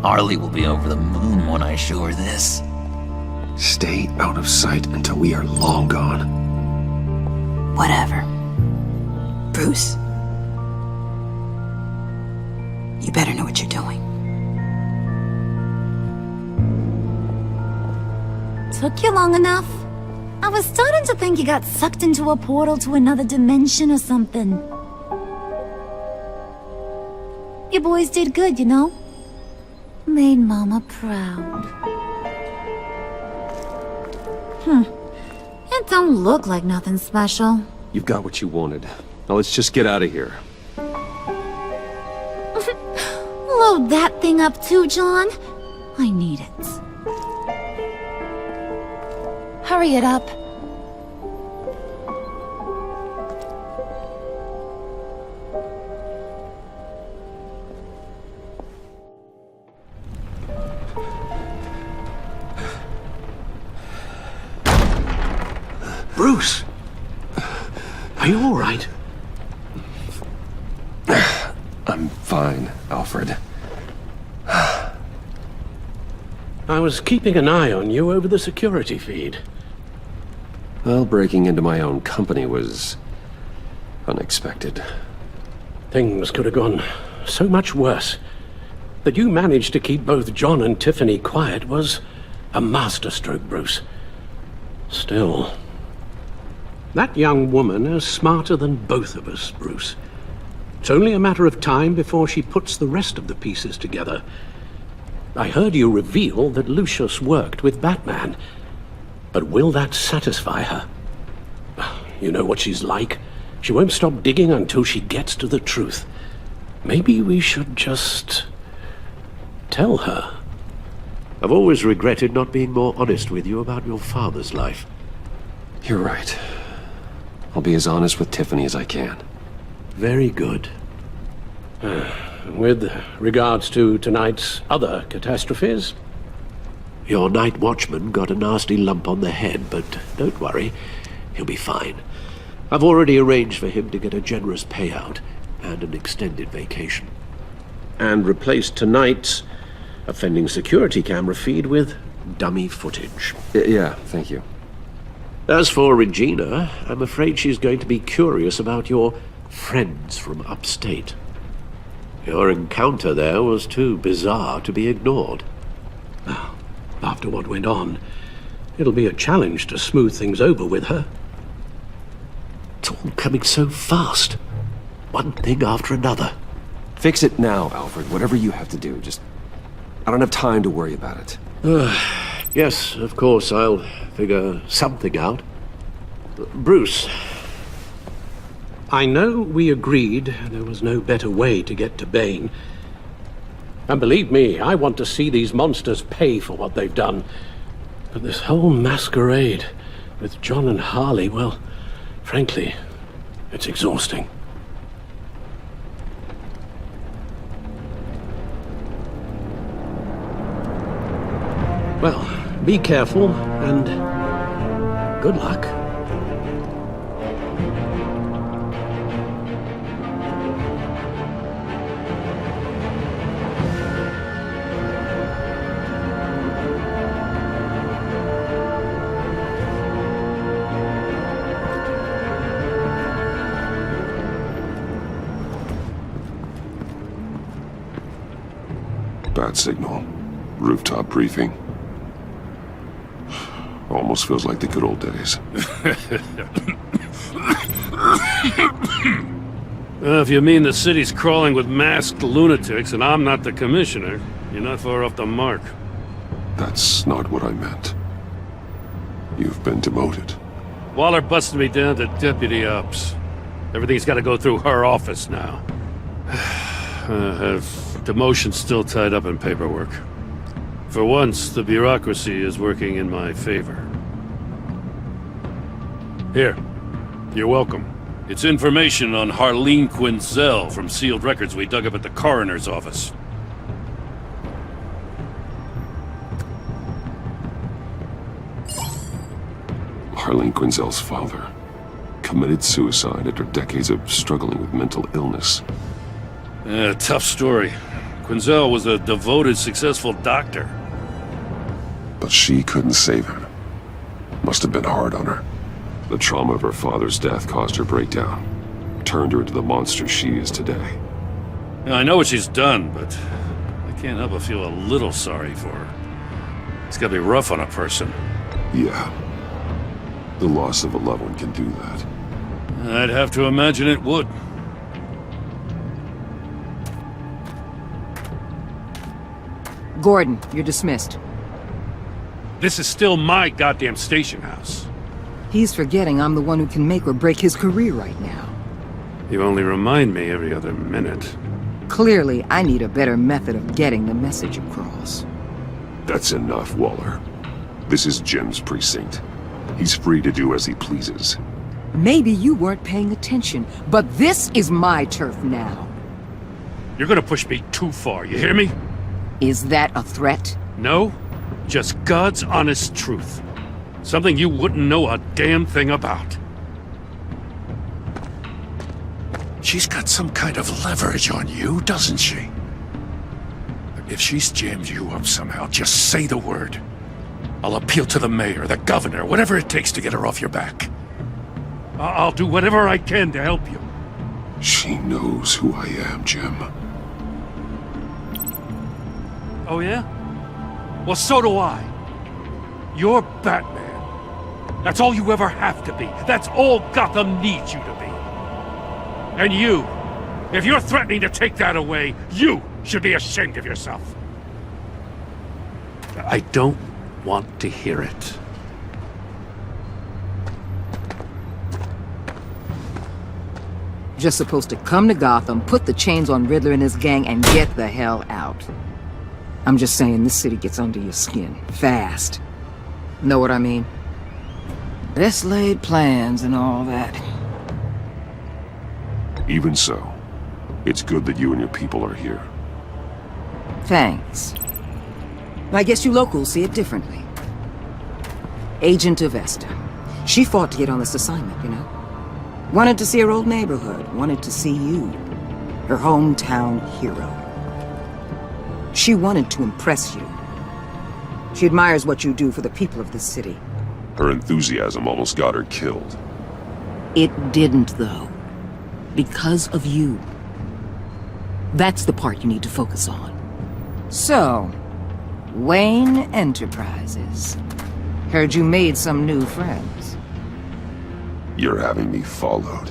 Harley will be over the moon when I show her this. Stay out of sight until we are long gone. Whatever. Bruce. You better know what you're doing. Took you long enough? I was starting to think you got sucked into a portal to another dimension or something. You boys did good, you know? Made Mama proud. It don't look like nothing special. You've got what you wanted. Now let's just get out of here. Load that thing up too, John. I need it. Hurry it up. Bruce! Are you all right? I'm fine, Alfred. I was keeping an eye on you over the security feed. Well, breaking into my own company was unexpected. Things could have gone so much worse. That you managed to keep both John and Tiffany quiet was a masterstroke, Bruce. Still, that young woman is smarter than both of us, Bruce. It's only a matter of time before she puts the rest of the pieces together. I heard you reveal that Lucius worked with Batman. But will that satisfy her? You know what she's like. She won't stop digging until she gets to the truth. Maybe we should just tell her. I've always regretted not being more honest with you about your father's life. You're right. I'll be as honest with Tiffany as I can. Very good. With regards to tonight's other catastrophes, your night watchman got a nasty lump on the head, but don't worry, he'll be fine. I've already arranged for him to get a generous payout and an extended vacation. And replaced tonight's offending security camera feed with dummy footage. Yeah, thank you. As for Regina, I'm afraid she's going to be curious about your friends from upstate. Your encounter there was too bizarre to be ignored. Well, after what went on, it'll be a challenge to smooth things over with her. It's all coming so fast. One thing after another. Fix it now, Alfred. Whatever you have to do. Just... I don't have time to worry about it. Yes, of course, I'll figure something out. Bruce, I know we agreed there was no better way to get to Bane. And believe me, I want to see these monsters pay for what they've done. But this whole masquerade with John and Harley, well, frankly, it's exhausting. Well, be careful, and good luck. Bad signal. Rooftop briefing. Almost feels like the good old days. If you mean the city's crawling with masked lunatics and I'm not the commissioner, you're not far off the mark. That's not what I meant. You've been demoted. Waller busted me down to deputy ops. Everything's got to go through her office now. Demotion's still tied up in paperwork. For once, the bureaucracy is working in my favor. Here, you're welcome. It's information on Harleen Quinzel from sealed records we dug up at the coroner's office. Harleen Quinzel's father committed suicide after decades of struggling with mental illness. Tough story. Quinzel was a devoted, successful doctor. But she couldn't save him. Must have been hard on her. The trauma of her father's death caused her breakdown. Turned her into the monster she is today. I know what she's done, but I can't help but feel a little sorry for her. It's gotta be rough on a person. Yeah. The loss of a loved one can do that. I'd have to imagine it would. Gordon, you're dismissed. This is still my goddamn station house. He's forgetting I'm the one who can make or break his career right now. You only remind me every other minute. Clearly, I need a better method of getting the message across. That's enough, Waller. This is Jim's precinct. He's free to do as he pleases. Maybe you weren't paying attention, but this is my turf now. You're gonna push me too far, you hear me? Is that a threat? No, just God's honest truth. Something you wouldn't know a damn thing about. She's got some kind of leverage on you, doesn't she? If she's jammed you up somehow, just say the word. I'll appeal to the mayor, the governor, whatever it takes to get her off your back. I'll do whatever I can to help you. She knows who I am, Jim. Oh yeah? Well, so do I. You're Batman. That's all you ever have to be. That's all Gotham needs you to be. And you, if you're threatening to take that away, you should be ashamed of yourself. I don't want to hear it. Just supposed to come to Gotham, put the chains on Riddler and his gang, and get the hell out. I'm just saying, this city gets under your skin. Fast. Know what I mean? Best laid plans and all that. Even so, it's good that you and your people are here. Thanks. I guess you locals see it differently. Agent Avesta. She fought to get on this assignment, you know? Wanted to see her old neighborhood. Wanted to see you. Her hometown hero. She wanted to impress you. She admires what you do for the people of this city. Her enthusiasm almost got her killed. It didn't, though. Because of you. That's the part you need to focus on. So, Wayne Enterprises. Heard you made some new friends. You're having me followed.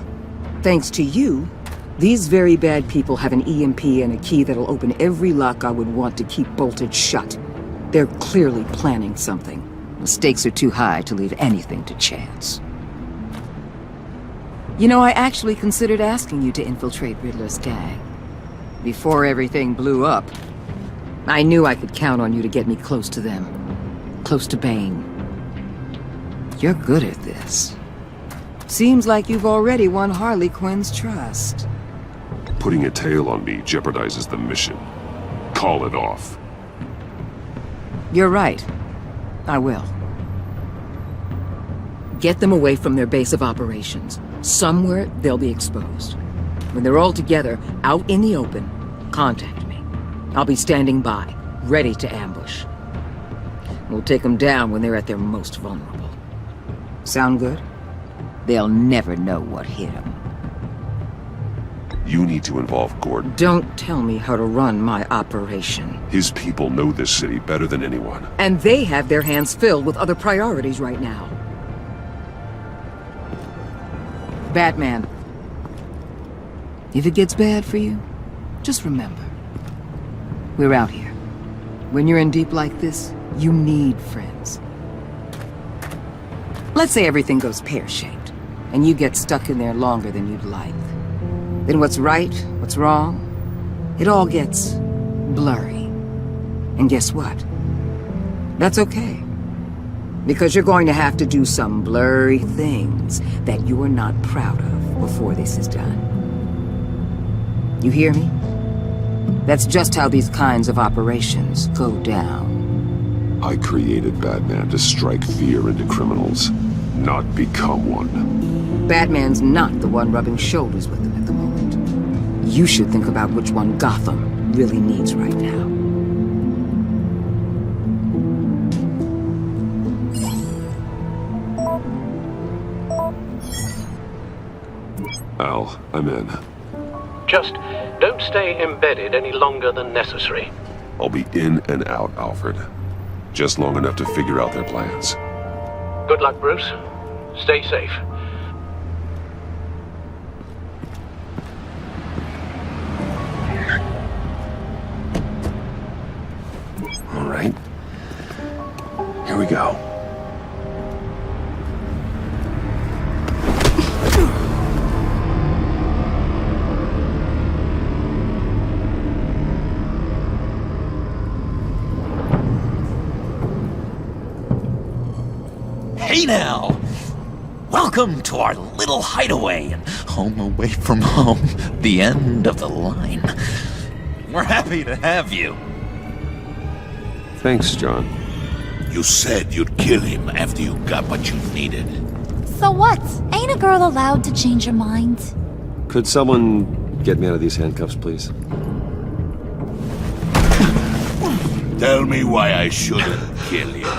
Thanks to you, these very bad people have an EMP and a key that'll open every lock I would want to keep bolted shut. They're clearly planning something. The stakes are too high to leave anything to chance. You know, I actually considered asking you to infiltrate Riddler's gang. Before everything blew up, I knew I could count on you to get me close to them. Close to Bane. You're good at this. Seems like you've already won Harley Quinn's trust. Putting a tail on me jeopardizes the mission. Call it off. You're right. I will. Get them away from their base of operations. Somewhere they'll be exposed. When they're all together, out in the open, contact me. I'll be standing by, ready to ambush. We'll take them down when they're at their most vulnerable. Sound good? They'll never know what hit them. You need to involve Gordon. Don't tell me how to run my operation. His people know this city better than anyone. And they have their hands filled with other priorities right now. Batman. If it gets bad for you, just remember. We're out here. When you're in deep like this, you need friends. Let's say everything goes pear-shaped, and you get stuck in there longer than you'd like. Then what's right, what's wrong, it all gets blurry. And guess what? That's okay. Because you're going to have to do some blurry things that you're not proud of before this is done. You hear me? That's just how these kinds of operations go down. I created Batman to strike fear into criminals, not become one. Batman's not the one rubbing shoulders with them at the moment. You should think about which one Gotham really needs right now. Al, I'm in. Just don't stay embedded any longer than necessary. I'll be in and out, Alfred. Just long enough to figure out their plans. Good luck, Bruce. Stay safe. All right. Here we go. Hey now! Welcome to our little hideaway and home away from home, the end of the line. We're happy to have you. Thanks, John. You said you'd kill him after you got what you needed. So what? Ain't a girl allowed to change her mind? Could someone get me out of these handcuffs, please? Tell me why I shouldn't kill you.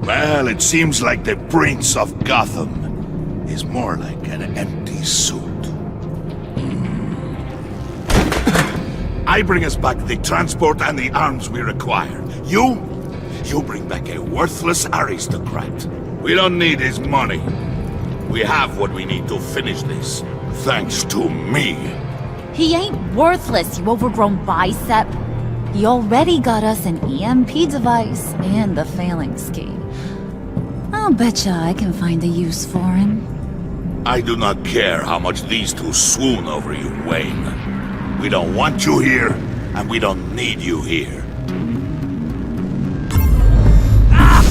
Well, it seems like the Prince of Gotham is more like an empty suit. I bring us back the transport and the arms we require. You bring back a worthless aristocrat. We don't need his money. We have what we need to finish this, thanks to me. He ain't worthless, you overgrown bicep. He already got us an EMP device and the phalanx key. I'll betcha I can find a use for him. I do not care how much these two swoon over you, Wayne. We don't want you here, and we don't need you here. Ah!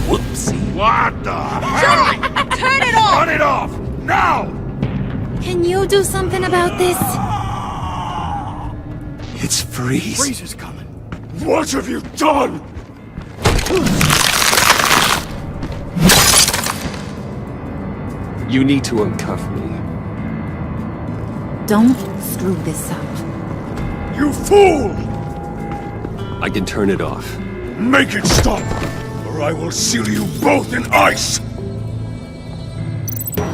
Whoopsie. What the hell? Turn it off! Turn it off! Now! Can you do something about this? It's Freeze. Freeze is coming. What have you done? You need to uncuff me. Don't screw this up. You fool! I can turn it off. Make it stop, or I will seal you both in ice!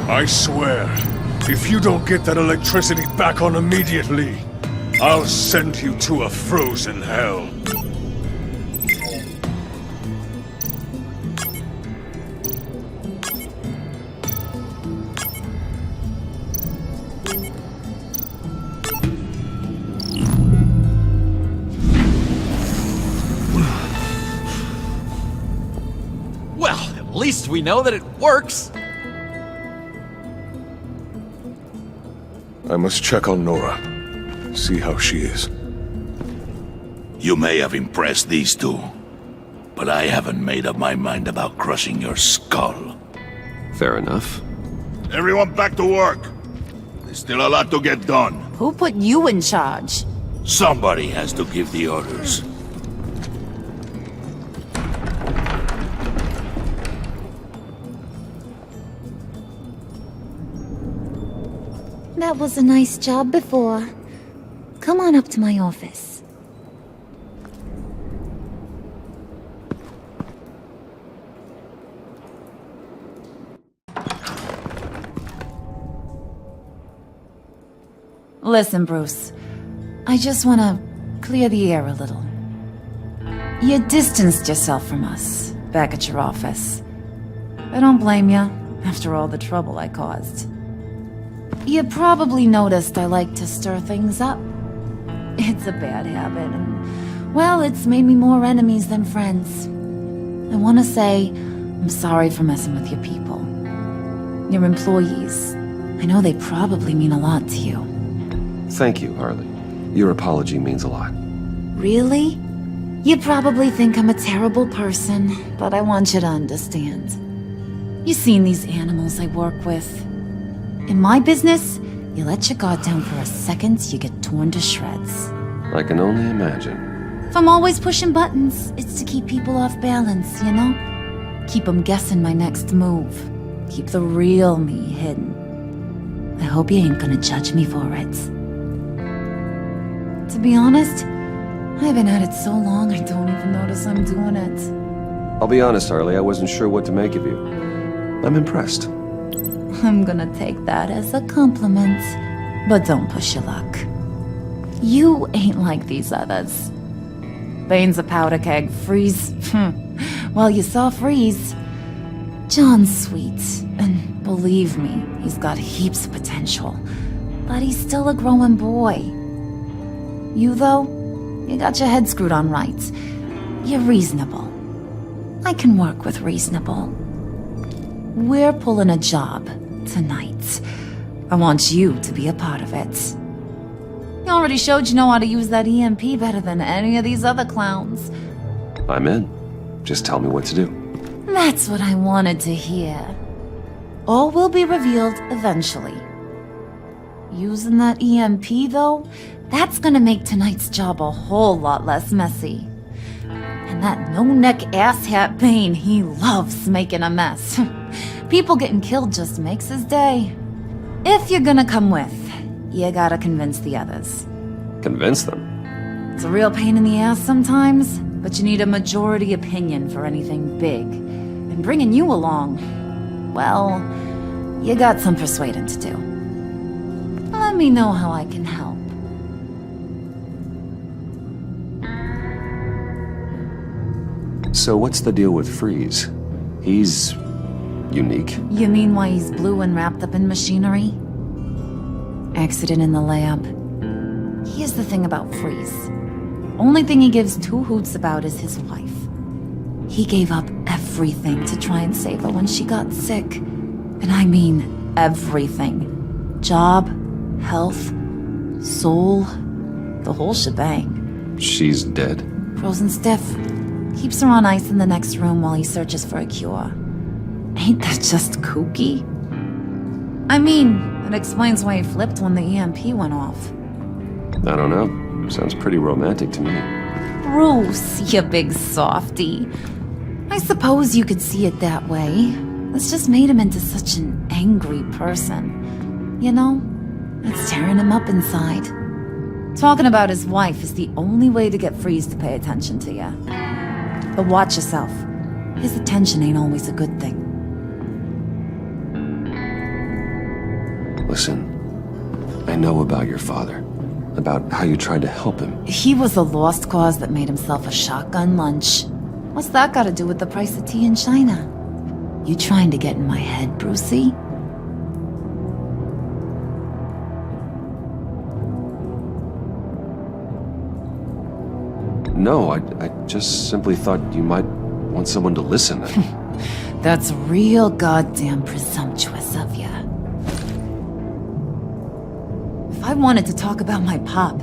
I swear, if you don't get that electricity back on immediately, I'll send you to a frozen hell. At least we know that it works. I must check on Nora. See how she is. You may have impressed these two, but I haven't made up my mind about crushing your skull. Fair enough. Everyone back to work. There's still a lot to get done. Who put you in charge? Somebody has to give the orders. That was a nice job before. Come on up to my office. Listen, Bruce. I just want to clear the air a little. You distanced yourself from us back at your office. I don't blame you, after all the trouble I caused. You probably noticed I like to stir things up. It's a bad habit, and, well, it's made me more enemies than friends. I want to say I'm sorry for messing with your people. Your employees. I know they probably mean a lot to you. Thank you, Harley. Your apology means a lot. Really? You probably think I'm a terrible person, but I want you to understand. You've seen these animals I work with. In my business, you let your guard down for a second, you get torn to shreds. I can only imagine. If I'm always pushing buttons, it's to keep people off balance, you know? Keep them guessing my next move. Keep the real me hidden. I hope you ain't gonna judge me for it. To be honest, I've been at it so long I don't even notice I'm doing it. I'll be honest, Harley, I wasn't sure what to make of you. I'm impressed. I'm gonna take that as a compliment, but don't push your luck. You ain't like these others. Bane's a powder keg, Freeze. Well, you saw Freeze. John's sweet, and believe me, he's got heaps of potential. But he's still a growing boy. You, though, you got your head screwed on right. You're reasonable. I can work with reasonable. We're pulling a job tonight. I want you to be a part of it. You already showed you know how to use that EMP better than any of these other clowns. I'm in. Just tell me what to do. That's what I wanted to hear. All will be revealed eventually. Using that EMP, though, that's gonna make tonight's job a whole lot less messy. And that no-neck asshat Bane, he loves making a mess. People getting killed just makes his day. If you're gonna come with, you gotta convince the others. Convince them? It's a real pain in the ass sometimes, but you need a majority opinion for anything big. And bringing you along, well, you got some persuading to do. Let me know how I can help. So what's the deal with Freeze? He's unique. You mean why he's blue and wrapped up in machinery? Accident in the lab. Here's the thing about Freeze. Only thing he gives two hoots about is his wife. He gave up everything to try and save her when she got sick. And I mean everything. Job, health, soul, the whole shebang. She's dead? Frozen stiff. Keeps her on ice in the next room while he searches for a cure. Ain't that just kooky? I mean, it explains why he flipped when the EMP went off. I don't know. Sounds pretty romantic to me. Bruce, you big softy. I suppose you could see it that way. It's just made him into such an angry person. You know, it's tearing him up inside. Talking about his wife is the only way to get Freeze to pay attention to you. But watch yourself. His attention ain't always a good thing. Listen, I know about your father. About how you tried to help him. He was a lost cause that made himself a shotgun lunch. What's that got to do with the price of tea in China? You trying to get in my head, Brucey? No, I just simply thought you might want someone to listen. That's real goddamn presumptuous of ya. If I wanted to talk about my pop,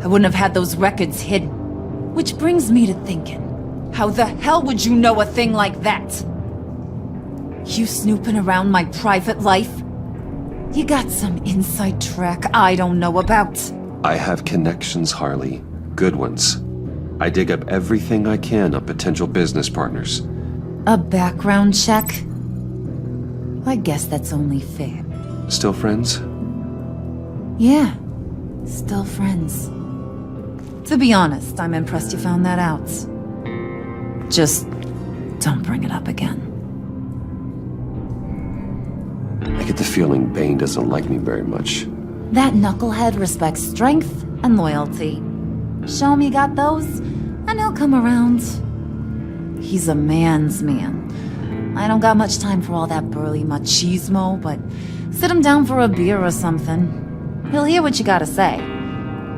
I wouldn't have had those records hidden. Which brings me to thinking, how the hell would you know a thing like that? You snooping around my private life? You got some inside track I don't know about. I have connections, Harley. Good ones. I dig up everything I can on potential business partners. A background check? I guess that's only fair. Still friends? Yeah, still friends. To be honest, I'm impressed you found that out. Just don't bring it up again. I get the feeling Bane doesn't like me very much. That knucklehead respects strength and loyalty. Show him you got those, and he'll come around. He's a man's man. I don't got much time for all that burly machismo, but sit him down for a beer or something. He'll hear what you gotta say.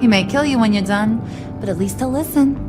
He may kill you when you're done, but at least he'll listen.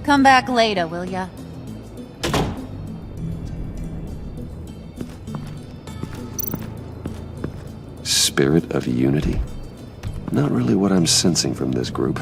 Come back later, will ya? Spirit of unity? Not really what I'm sensing from this group.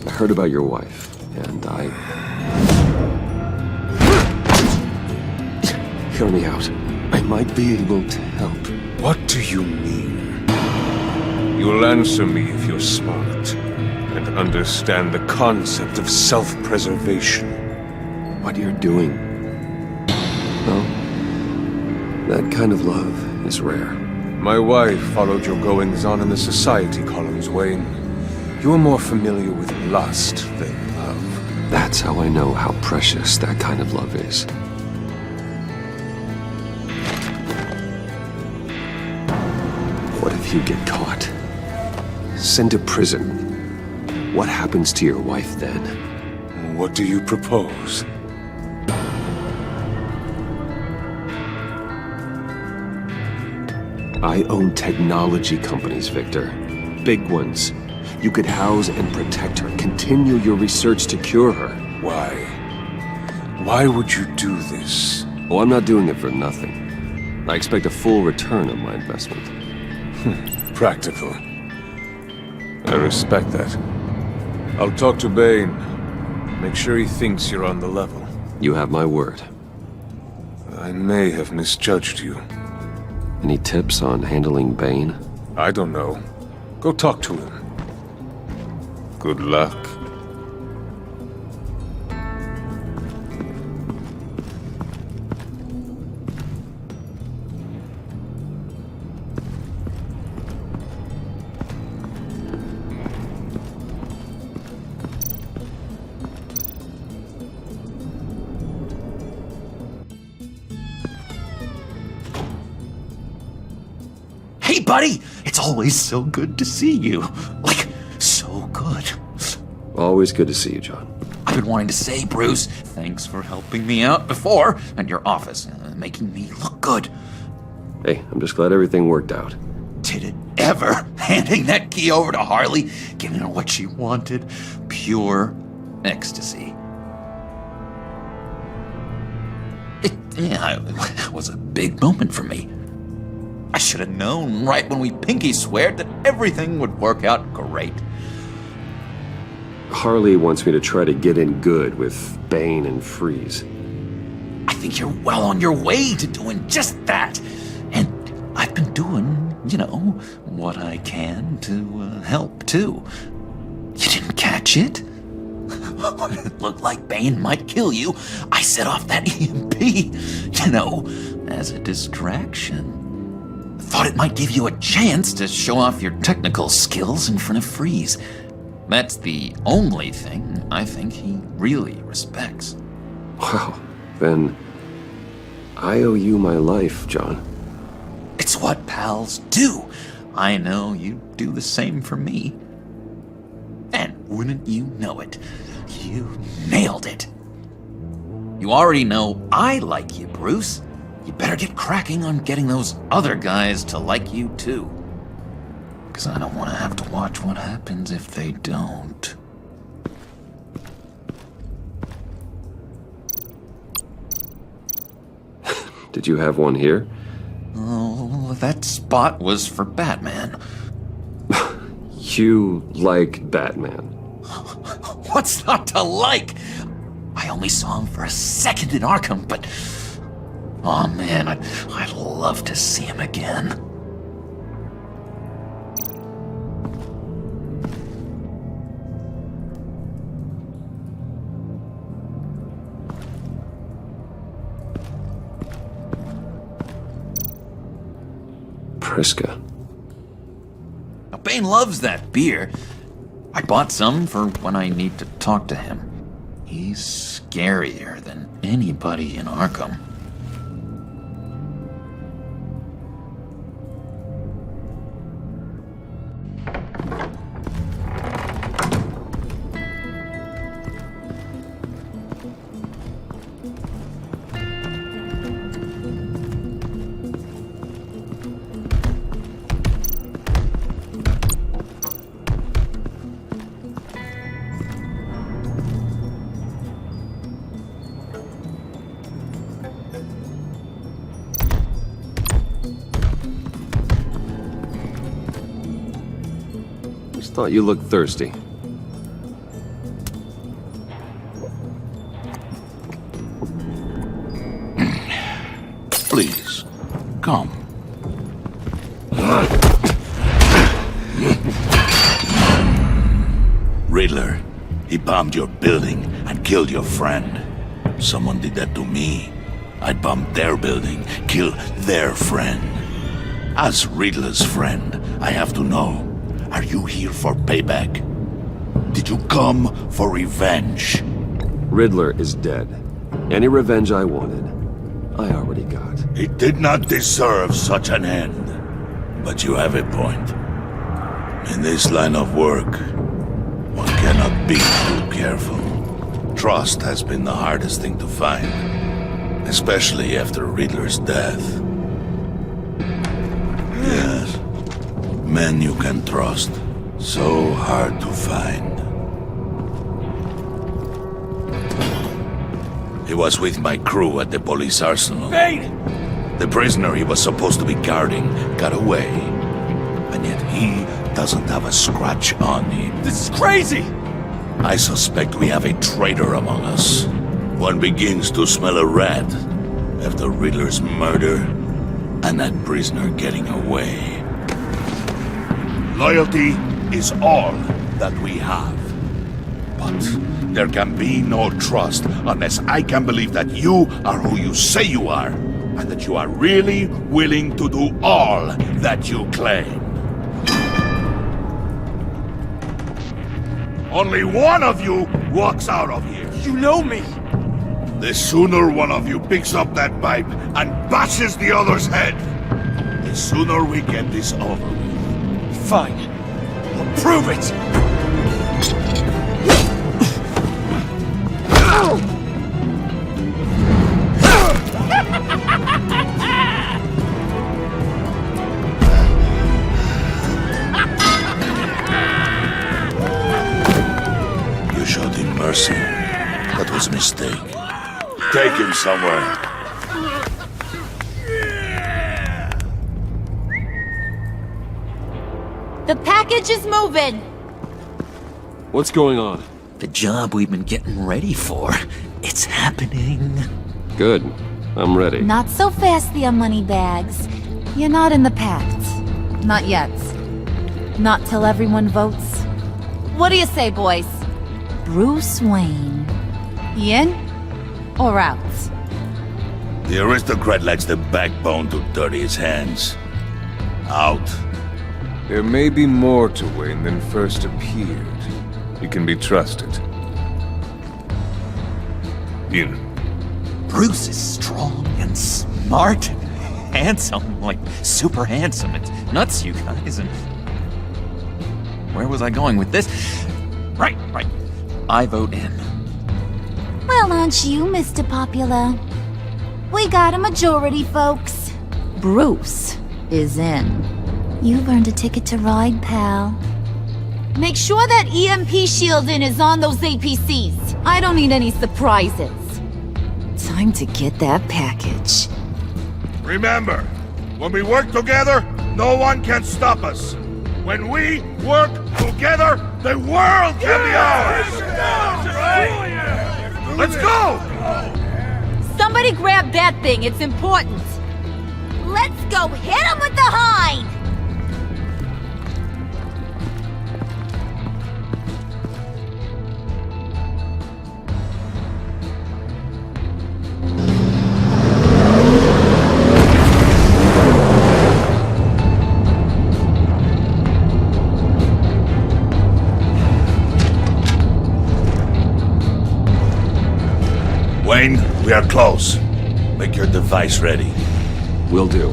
I heard about your wife, and Hear me out. I might be able to help. What do you mean? You'll answer me if you're smart, and understand the concept of self-preservation. What you're doing? Well, that kind of love is rare. My wife followed your goings-on in the society columns, Wayne. You're more familiar with lust than love. That's how I know how precious that kind of love is. What if you get caught? Sent to prison. What happens to your wife then? What do you propose? I own technology companies, Victor. Big ones. You could house and protect her, continue your research to cure her. Why? Why would you do this? Oh, I'm not doing it for nothing. I expect a full return on my investment. Practical. I respect that. I'll talk to Bane. Make sure he thinks you're on the level. You have my word. I may have misjudged you. Any tips on handling Bane? I don't know. Go talk to him. Good luck. Hey, buddy! It's always so good to see you. Like, so good. Always good to see you, John. I've been wanting to say, Bruce, thanks for helping me out before at your office, making me look good. Hey, I'm just glad everything worked out. Did it ever? Handing that key over to Harley, giving her what she wanted. Pure ecstasy. It was a big moment for me. I should have known right when we pinky sweared that everything would work out great. Harley wants me to try to get in good with Bane and Freeze. think you're well on your way to doing just that. And I've been doing, you know, what I can to help, too. You didn't catch it? It looked like Bane might kill you. I set off that EMP, you know, as a distraction. Thought it might give you a chance to show off your technical skills in front of Freeze. That's the only thing I think he really respects. Well, then I owe you my life, John. It's what pals do. I know you do the same for me. And wouldn't you know it, you nailed it. You already know I like you, Bruce. You better get cracking on getting those other guys to like you too. Because I don't want to have to watch what happens if they don't. Did you have one here? Oh, that spot was for Batman. You like Batman? What's not to like? I only saw him for a second in Arkham, but... oh man, I'd love to see him again. Priska. Now, Bane loves that beer. I bought some for when I need to talk to him. He's scarier than anybody in Arkham. Thought you looked thirsty. Please, come. Riddler, he bombed your building and killed your friend. Someone did that to me. I'd bomb their building, kill their friend. As Riddler's friend, I have to know. Are you here for payback? Did you come for revenge? Riddler is dead. Any revenge I wanted, I already got. He did not deserve such an end. But you have a point. In this line of work, one cannot be too careful. Trust has been the hardest thing to find, especially after Riddler's death. Yes. Men you can trust. So hard to find. He was with my crew at the police arsenal. Bane! The prisoner he was supposed to be guarding got away. And yet he doesn't have a scratch on him. This is crazy! I suspect we have a traitor among us. One begins to smell a rat after Riddler's murder and that prisoner getting away. Loyalty is all that we have. But there can be no trust unless I can believe that you are who you say you are, and that you are really willing to do all that you claim. Only one of you walks out of here. You know me! The sooner one of you picks up that pipe and bashes the other's head, the sooner we get this over with. Fine. I'll prove it! You showed him mercy. That was a mistake. Take him somewhere. The package is moving! What's going on? The job we've been getting ready for. It's happening. Good. I'm ready. Not so fast there, moneybags. You're not in the pact. Not yet. Not till everyone votes. What do you say, boys? Bruce Wayne. In or out? The aristocrat lacks the backbone to dirty his hands. Out. There may be more to Wayne than first appeared. He can be trusted. In. Bruce is strong and smart and handsome, like super handsome. It's nuts, you guys. And where was I going with this? Right. I vote in. Well, aren't you, Mr. Popular? We got a majority, folks. Bruce is in. You've earned a ticket to ride, pal. Make sure that EMP shielding is on those APCs. I don't need any surprises. Time to get that package. Remember, when we work together, no one can stop us. When we work together, the world can be ours! Let's go! Somebody grab that thing, it's important. Let's go hit him with the hind! Wayne, we are close. Make your device ready. Will do.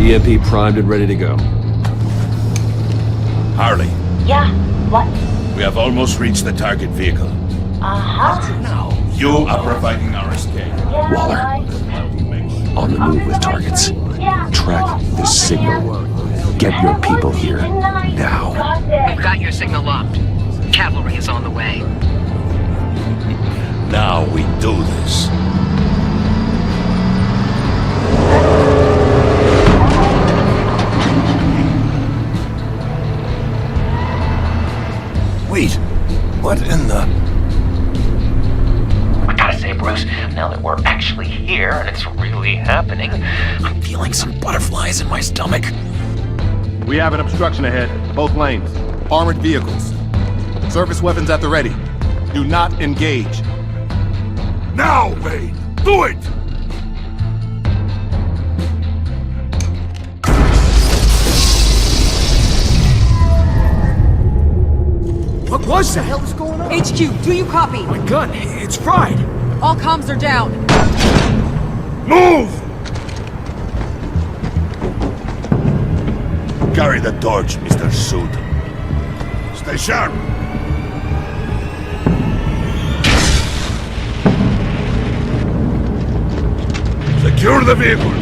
EMP primed and ready to go. Harley. Yeah, what? We have almost reached the target vehicle. Uh-huh. You are providing our escape. Waller. On the move with targets. Track the signal. Get your people here. Now. We've got your signal locked. Cavalry is on the way. Now we do this. Wait, what in the... I gotta say, Bruce, now that we're actually here and it's really happening, I'm feeling some butterflies in my stomach. We have an obstruction ahead, both lanes. Armored vehicles. Service weapons at the ready. Do not engage. Now, Wayne! Do it! What was that? What the hell is going on? HQ, do you copy? My gun, it's fried. All comms are down. Move! Carry the torch, Mr. Suit. Stay sharp. Secure the vehicle.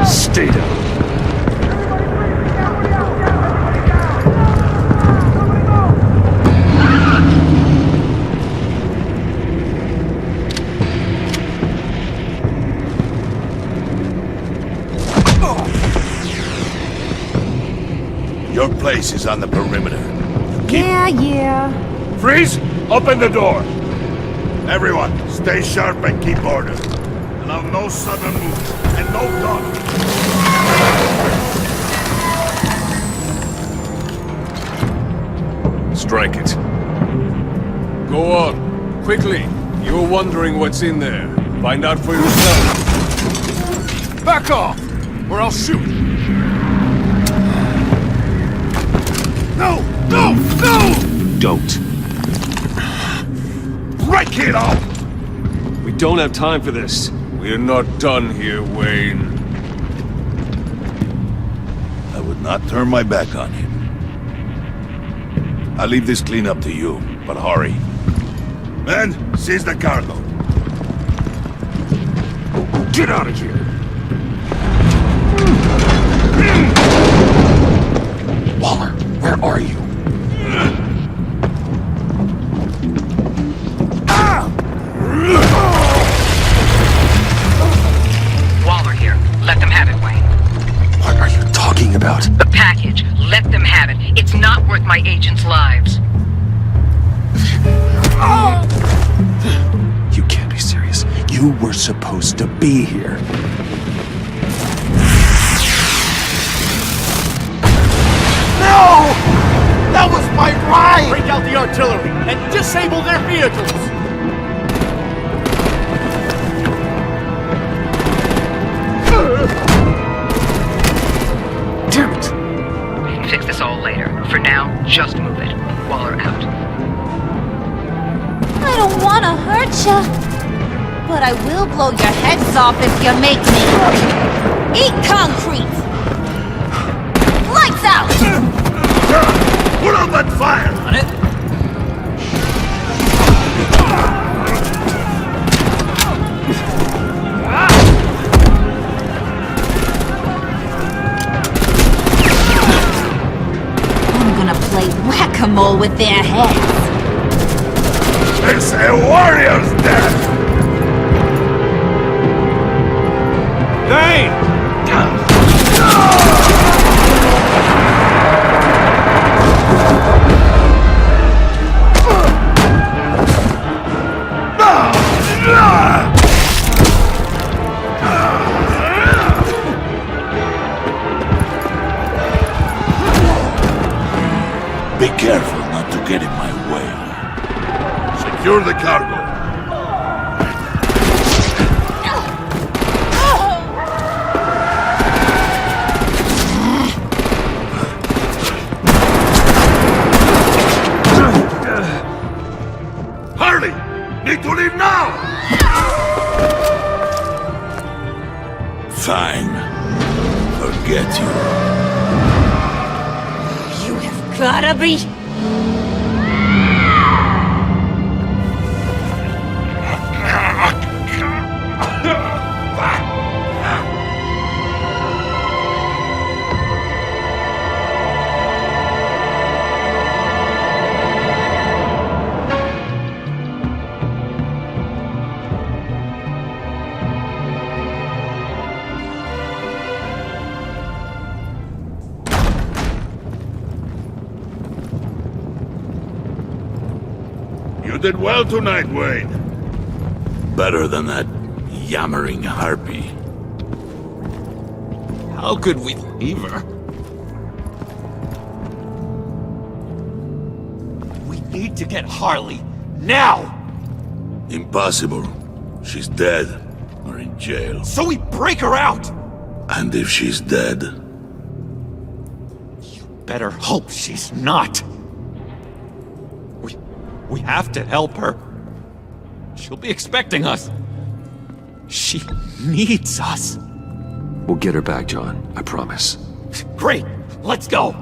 Stay down. Your place is on the perimeter. Yeah. Freeze! Open the door! Everyone, stay sharp and keep order. Allow no sudden moves and no talk. Strike it. Go on. Quickly. You're wondering what's in there. Find out for yourself. Back off! Or I'll shoot! No! Don't. Break it off! We don't have time for this. We're not done here, Wayne. I would not turn my back on him. I'll leave this cleanup to you, but hurry. Men, seize the cargo. Get out of here! Waller, where are you? Waller here. Let them have it, Wayne. talking about? The package. Let them have it. It's not worth my agents' lives. You can't be serious. You were supposed to be here. No! That was my ride! Break out the artillery and disable their vehicles! Damn it! We can fix this all later. For now, just move it. Waller out. I don't want to hurt ya, but I will blow your heads off if you make me. Eat concrete! Lights out! Put out that fire! On it. I'm gonna play whack-a-mole with their heads. It's a warrior's death! Dane! Be careful not to get in my way. Secure the cargo. Hurry! Need to leave now! Fine. Forget you. You have gotta be... You did well tonight, Wade. Better than that yammering harpy. How could we leave her? We need to get Harley, now! Impossible. She's dead, or in jail. So we break her out! And if she's dead... Better hope she's not. We have to help her. She'll be expecting us. She needs us. We'll get her back, John. I promise. Great! Let's go!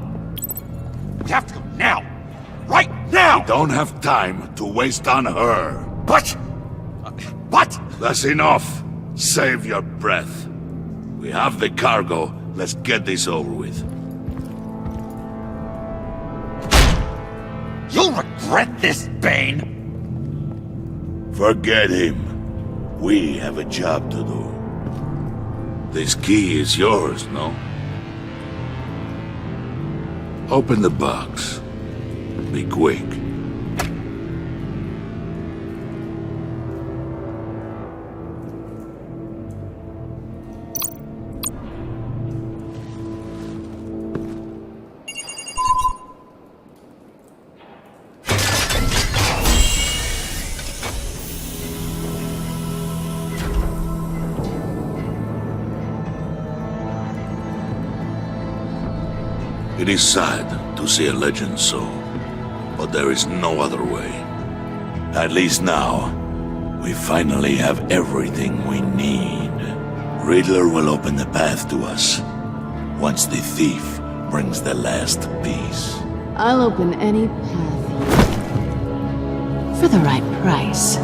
We have to go now! Right now! We don't have time to waste on her. But... That's enough. Save your breath. We have the cargo. Let's get this over with. You'll regret this, Bane! Forget him. We have a job to do. This key is yours, no? Open the box. Be quick. It is sad to see a legend so, but there is no other way. At least now, we finally have everything we need. Riddler will open the path to us, once the thief brings the last piece. I'll open any path for the right price.